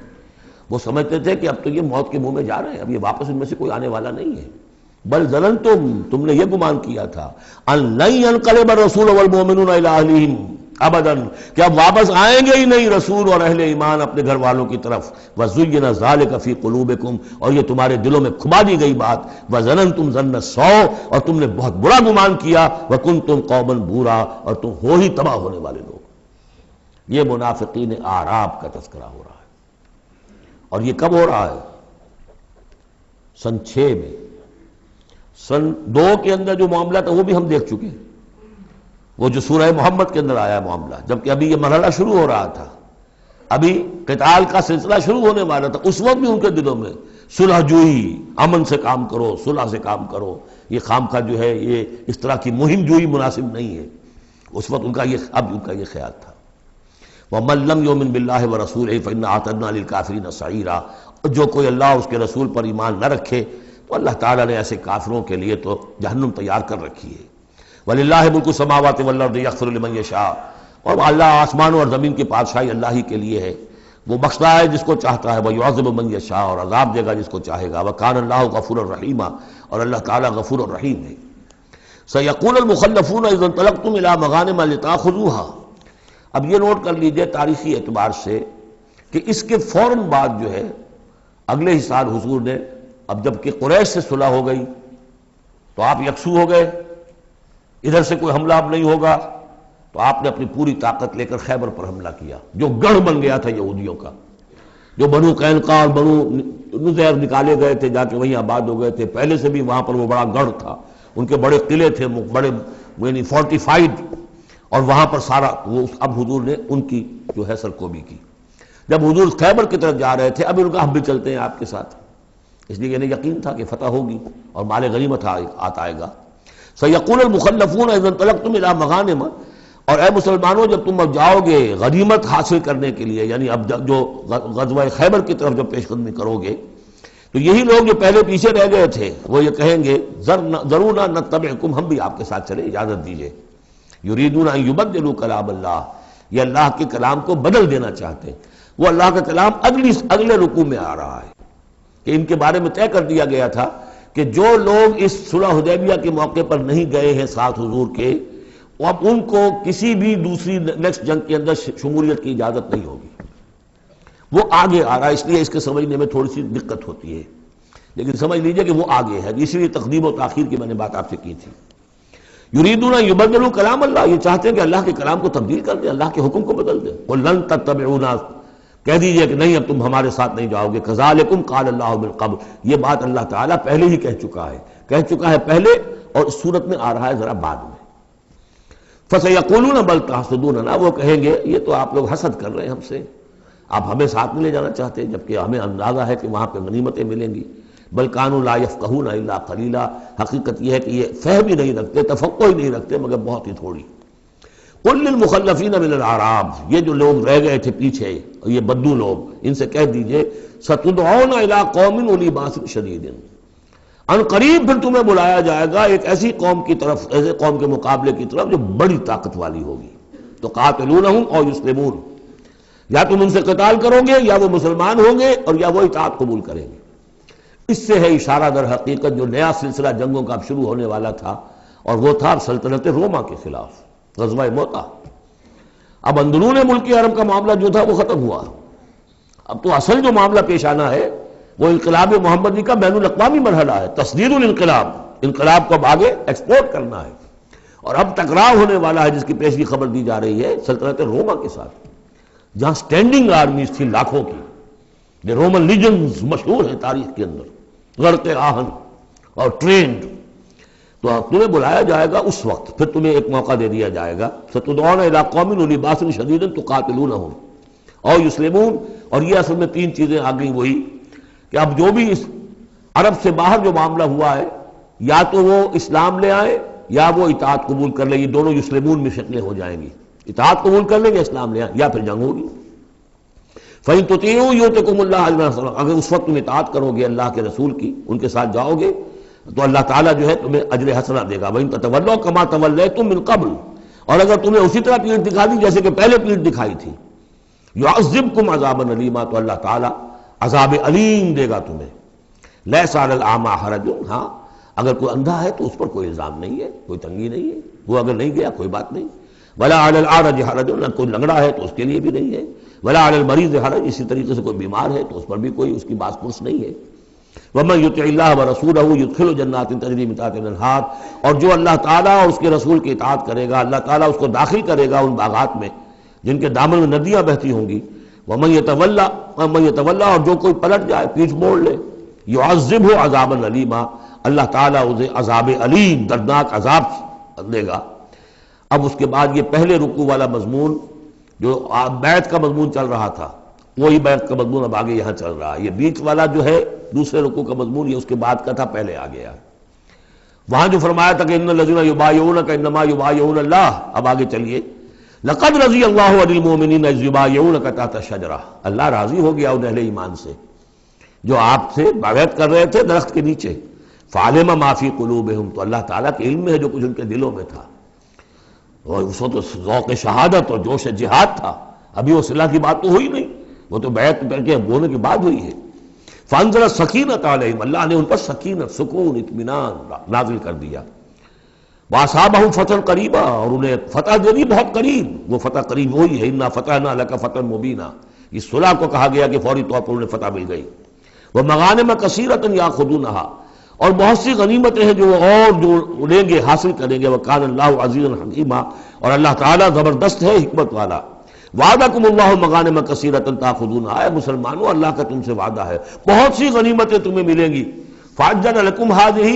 وہ سمجھتے تھے کہ اب تو یہ موت کے منہ میں جا رہے ہیں، اب یہ واپس ان میں سے کوئی آنے والا نہیں ہے۔ بل ظننتم، تم نے یہ گمان کیا تھا، ان لن ينقلب الرسول والمؤمنون الى اہلہم ابدا، کہ اب واپس آئیں گے ہی نہیں رسول اور اہل ایمان اپنے گھر والوں کی طرف۔ وزین ذلک فی قلوبکم، اور یہ تمہارے دلوں میں کھبا دی گئی بات، وظننتم ظن السوء، اور تم نے بہت برا گمان کیا، وکنتم قوما بورا، اور تم ہو ہی تباہ ہونے والے لوگ۔ یہ منافقین اعراب کا تذکرہ ہو رہا ہے، اور یہ کب ہو رہا ہے؟ سن 6 میں۔ سن 2 کے اندر جو معاملہ تھا وہ بھی ہم دیکھ چکے ہیں، وہ جو سورہ محمد کے اندر آیا معاملہ، جبکہ ابھی یہ مرحلہ شروع ہو رہا تھا، ابھی قتال کا سلسلہ شروع ہونے والا تھا، اس وقت بھی ان کے دلوں میں صلح جوئی، امن سے کام کرو، صلح سے کام کرو، یہ خامخواہ جو ہے یہ اس طرح کی مہم جوئی مناسب نہیں ہے، اس وقت ان کا یہ خیال تھا۔ وَمَن لَّمْ يُؤْمِن بِاللَّهِ وَرَسُولِهِ فَإِنَّا أَعْتَدْنَا لِلْكَافِرِينَ سَعِيرًا، جو کوئی اللہ اور اس کے رسول پر ایمان نہ رکھے تو اللہ تعالیٰ نے ایسے کافروں کے لیے تو جہنم تیار کر رکھی ہے۔ وَلِلَّهِ مُلْكُ السَّمَاوَاتِ وَالْأَرْضِ يَغْفِرُ لِمَن يَشَاءُ، اور اللہ آسمانوں اور زمین کی بادشاہی اللہ ہی کے لیے ہے، وہ بخشتا ہے جس کو چاہتا ہے، وَيُعَذِّبُ مَن يَشَاءُ، اور عذاب دے گا جس کو چاہے گا، وَكَانَ اللَّهُ غَفُورًا رَحِيمًا، اور اللہ تعالیٰ غفور الرحیم ہے۔ سَيَقُولُ الْمُخَلَّفُونَ إِذَا انطَلَقْتُمْ إِلَىٰ مَغَانِمَ لِتَأْخُذُوهَا، اب یہ نوٹ کر لیجئے تاریخی اعتبار سے کہ اس کے فوراً بعد جو ہے اگلے ہی سال حضور نے، اب جب کہ قریش سے صلح ہو گئی تو آپ یکسو ہو گئے، ادھر سے کوئی حملہ اب نہیں ہوگا، تو آپ نے اپنی پوری طاقت لے کر خیبر پر حملہ کیا، جو گڑھ بن گیا تھا یہودیوں کا، جو بنو قینقاع اور بنو نذیر نکالے گئے تھے، جا کے وہیں آباد ہو گئے تھے، پہلے سے بھی وہاں پر وہ بڑا گڑھ تھا، ان کے بڑے قلعے تھے، بڑے یعنی فورٹیفائڈ، اور وہاں پر سارا وہ اب حضور نے ان کی جو ہے سرکوبی کی۔ جب حضور خیبر کی طرف جا رہے تھے، اب ان کا ہم بھی چلتے ہیں آپ کے ساتھ، اس لیے انہیں یقین تھا کہ فتح ہوگی اور مال غنیمت آتا آئے گا۔ سَيَقُولُ الْمُخَلَّفُونَ إِذَا انطَلَقْتُمْ إِلَىٰ مَغَانِمَ، اور اے مسلمانوں جب تم اب جاؤ گے غنیمت حاصل کرنے کے لیے، یعنی اب جو غزوہ خیبر کی طرف جب پیش قدمی کرو گے، تو یہی لوگ جو پہلے پیچھے رہ گئے تھے وہ یہ کہیں گے ذرونا نتبعکم، ہم بھی آپ کے ساتھ چلیں، اجازت دیجئے۔ یریدون ان یبدلوا کلام اللہ، یہ اللہ کے کلام کو بدل دینا چاہتے ہیں۔ وہ اللہ کا کلام اگلے رکوع میں آ رہا ہے کہ ان کے بارے میں طے کر دیا گیا تھا کہ جو لوگ اس صلح حدیبیہ کے موقع پر نہیں گئے ہیں ساتھ حضور کے، اب ان کو کسی بھی دوسری نیکسٹ جنگ کے اندر شمولیت کی اجازت نہیں ہوگی۔ وہ آگے آ رہا ہے، اس لیے اس کے سمجھنے میں تھوڑی سی دقت ہوتی ہے، لیکن سمجھ لیجئے کہ وہ آگے ہے، اس لیے تقدیم و تاخیر کی میں نے بات آپ سے کی تھی۔ یریدون ان یبدلوا کلام اللہ، یہ چاہتے ہیں کہ اللہ کے کلام کو تبدیل کر دیں، اللہ کے حکم کو بدل دیں۔ قل لن تتبعونا، کہہ دیجئے کہ نہیں اب تم ہمارے ساتھ نہیں جاؤ گے۔ کذالکم قال اللہ من قبل، یہ بات اللہ تعالیٰ پہلے ہی کہہ چکا ہے پہلے، اور اس صورت میں آ رہا ہے ذرا بعد میں۔ فسیقولون بل تحسدوننا، وہ کہیں گے یہ تو آپ لوگ حسد کر رہے ہیں ہم سے، آپ ہمیں ساتھ میں لے جانا چاہتے ہیں جبکہ ہمیں اندازہ ہے کہ وہاں پہ غنیمتیں ملیں گی۔ بل کانوا لا یفقہون الا قلیلا، حقیقت یہ ہے کہ یہ فہم ہی نہیں رکھتے، تفقہ ہی نہیں رکھتے مگر بہت ہی تھوڑی۔ قل للمخلفین من الاعراب، یہ جو لوگ رہ گئے تھے پیچھے، یہ بدو لوگ، ان سے کہہ دیجئے ستدعون الی قوم اولی باس شدید، ان قریب پھر تمہیں بلایا جائے گا ایک ایسی قوم کی طرف، ایسے قوم کے مقابلے کی طرف جو بڑی طاقت والی ہوگی۔ تو قاتلونہم او یسلمون، یا تم ان سے قتال کرو گے یا وہ مسلمان ہوں گے اور یا وہ اطاعت قبول کریں گے۔ اس سے ہے اشارہ در حقیقت جو نیا سلسلہ جنگوں کا اب شروع ہونے والا تھا، اور وہ تھا سلطنت روما کے خلاف غزوہ موطا۔ اب اندرون ملک عرب کا معاملہ جو تھا وہ ختم ہوا، اب تو اصل جو معاملہ پیش آنا ہے وہ انقلاب محمدی کا بین الاقوامی مرحلہ ہے، تصدیر الانقلاب، انقلاب کو اب آگے ایکسپورٹ کرنا ہے۔ اور اب ٹکراؤ ہونے والا ہے جس کی پیشگی خبر دی جا رہی ہے سلطنت روما کے ساتھ، جہاں سٹینڈنگ آرمیز تھی لاکھوں کی، رومن لیجنز مشہور ہیں تاریخ کے اندر، غرق آہن اور ٹرینڈ۔ تو تمہیں بلایا جائے گا اس وقت، پھر تمہیں ایک موقع دے دیا جائے گا، ستدعون الی قوم اولی باس شدید تقاتلونہم او یسلمون۔ اور یہ اصل میں تین چیزیں آ گئیں وہی کہ اب جو بھی اس عرب سے باہر جو معاملہ ہوا ہے، یا تو وہ اسلام لے آئے یا وہ اطاعت قبول کر لیں، یہ دونوں یسلمون میں شکلیں ہو جائیں گی، اطاعت قبول کر لیں گے اسلام لے آئے یا پھر جنگ ہوگی۔ فَإِن تُطِيعُوا يُؤْتِكُمُ اللَّهُ أَجْرًا حَسَنًا، اگر اس وقت تم اطاعت کرو گے اللہ کے رسول کی، ان کے ساتھ جاؤ گے تو اللہ تعالیٰ جو ہے تمہیں اجر حسنہ دے گا۔ وَإِن تَتَوَلَّوْا كَمَا تَوَلَّيْتُم مِّن قَبْلُ، اور اگر تمہیں اسی طرح پیٹھ دکھا دی جیسے کہ پہلے پیٹھ دکھائی تھی، يُعَذِّبْكُمْ عَذَابًا عَلِيمًا، تو اللہ تعالیٰ عذاب علیم دے گا تمہیں۔ لَيْسَ عَلَى الْأَعْمَىٰ حَرَجٌ، ہاں اگر کوئی اندھا ہے تو اس پر کوئی الزام نہیں ہے، کوئی تنگی نہیں ہے، وہ اگر نہیں گیا کوئی بات نہیں۔ وَلَا عَلَى الْأَعْرَجِ حَرَجٌ، کوئی لنگڑا ہے تو اس کے لیے بھی نہیں ہے۔ وَلَا عَلَى الْمَرِيضِ حَرَجٌ، اسی طریقے سے کوئی بیمار ہے تو اس پر بھی کوئی اس کی باس پرس نہیں ہے۔ وَمَن يُطِعِ اللَّهَ وَرَسُولَهُ يُدْخِلْهُ جَنَّاتٍ تَجْرِي مِن تَحْتِهَا الْأَنْهَارُ، اور جو اللہ تعالیٰ اور اس کے رسول کی اطاعت کرے گا اللہ تعالیٰ اس کو داخل کرے گا ان باغات میں جن کے دامن میں ندیاں بہتی ہوں گی۔ وَمَن يَتَوَلَّى، اور جو کوئی پلٹ جائے، پیٹھ موڑ لے، يُعَذِّبْهُ عَذَابًا عَلِيمًا، اللہ تعالیٰ اسے عذاب علیم، دردناک عذاب دے گا۔ اب اس کے بعد یہ پہلے رکوع والا مضمون جو بیعت کا مضمون چل رہا تھا، وہی بیعت کا مضمون اب آگے یہاں چل رہا ہے۔ یہ بیچ والا جو ہے دوسرے رکوع کا مضمون، یہ اس کے بعد کا تھا، پہلے آ گیا۔ وہاں جو فرمایا تھا کہ ان الذین یبایعونک انما یبایعون اللہ، اب آگے چلیے، لقد رضی اللہ عن المؤمنین اذ یبایعونک تحت الشجرہ، اللہ راضی ہو گیا ان اہل ایمان سے جو آپ سے بیعت کر رہے تھے درخت کے نیچے۔ فعلم ما فی قلوبہم، تو اللہ تعالیٰ کے علم میں ہے جو کچھ ان کے دلوں میں تھا، اور اس وقت ذوق شہادت اور جوش جہاد تھا، ابھی وہ صلح کی بات تو ہوئی نہیں، وہ تو بیعت کر کے ہونے کے بعد ہوئی ہے۔ فانزل السکینۃ علیہم، اللہ نے ان پر سکینت، سکون، اطمینان نازل کر دیا۔ واصابہم فتحا قریبا، اور انہیں فتح دے دی بہت قریب، وہ فتح قریب وہی ہے، انا فتحنا لک فتحا مبینا، اس صلح کو کہا گیا کہ فوری طور پر انہیں فتح مل گئی۔ ومغانم کثیرۃ یاخذونھا، اور بہت سی غنیمتیں ہیں جو وہ اور جو لیں گے، حاصل کریں گے۔ وکان اللہ عزیزا حکیما، اور اللہ تعالیٰ زبردست ہے، حکمت والا۔ وعدکم اللہ مغانم کثیرۃ تاخذونھا، اے مسلمانوں اللہ کا تم سے وعدہ ہے بہت سی غنیمتیں تمہیں ملیں گی۔ فعجل لکم ہذہ،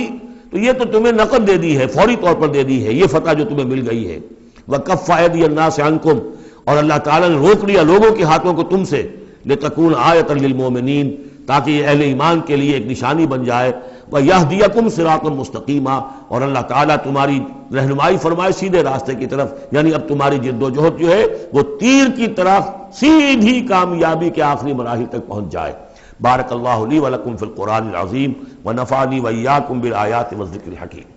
تو یہ تو تمہیں نقد دے دی ہے، فوری طور پر دے دی ہے یہ فتح جو تمہیں مل گئی ہے۔ وکف ایدی الناس عنکم، اور اللہ تعالیٰ نے روک لیا لوگوں کے ہاتھوں کو تم سے، لتکون آیۃ للمؤمنین، تاکہ یہ اہل ایمان کے لیے ایک نشانی بن جائے، وَيَهْدِيَكُمْ صِرَاطًا مُسْتَقِيمًا، اور اللہ تعالیٰ تمہاری رہنمائی فرمائے سیدھے راستے کی طرف، یعنی اب تمہاری جد و جہد جو ہے وہ تیر کی طرح سیدھی کامیابی کے آخری مراحل تک پہنچ جائے۔ بارک اللہ لی ولکم فی القرآن العظیم ونفعنی وإیاکم بالآیات والذکر الحکیم۔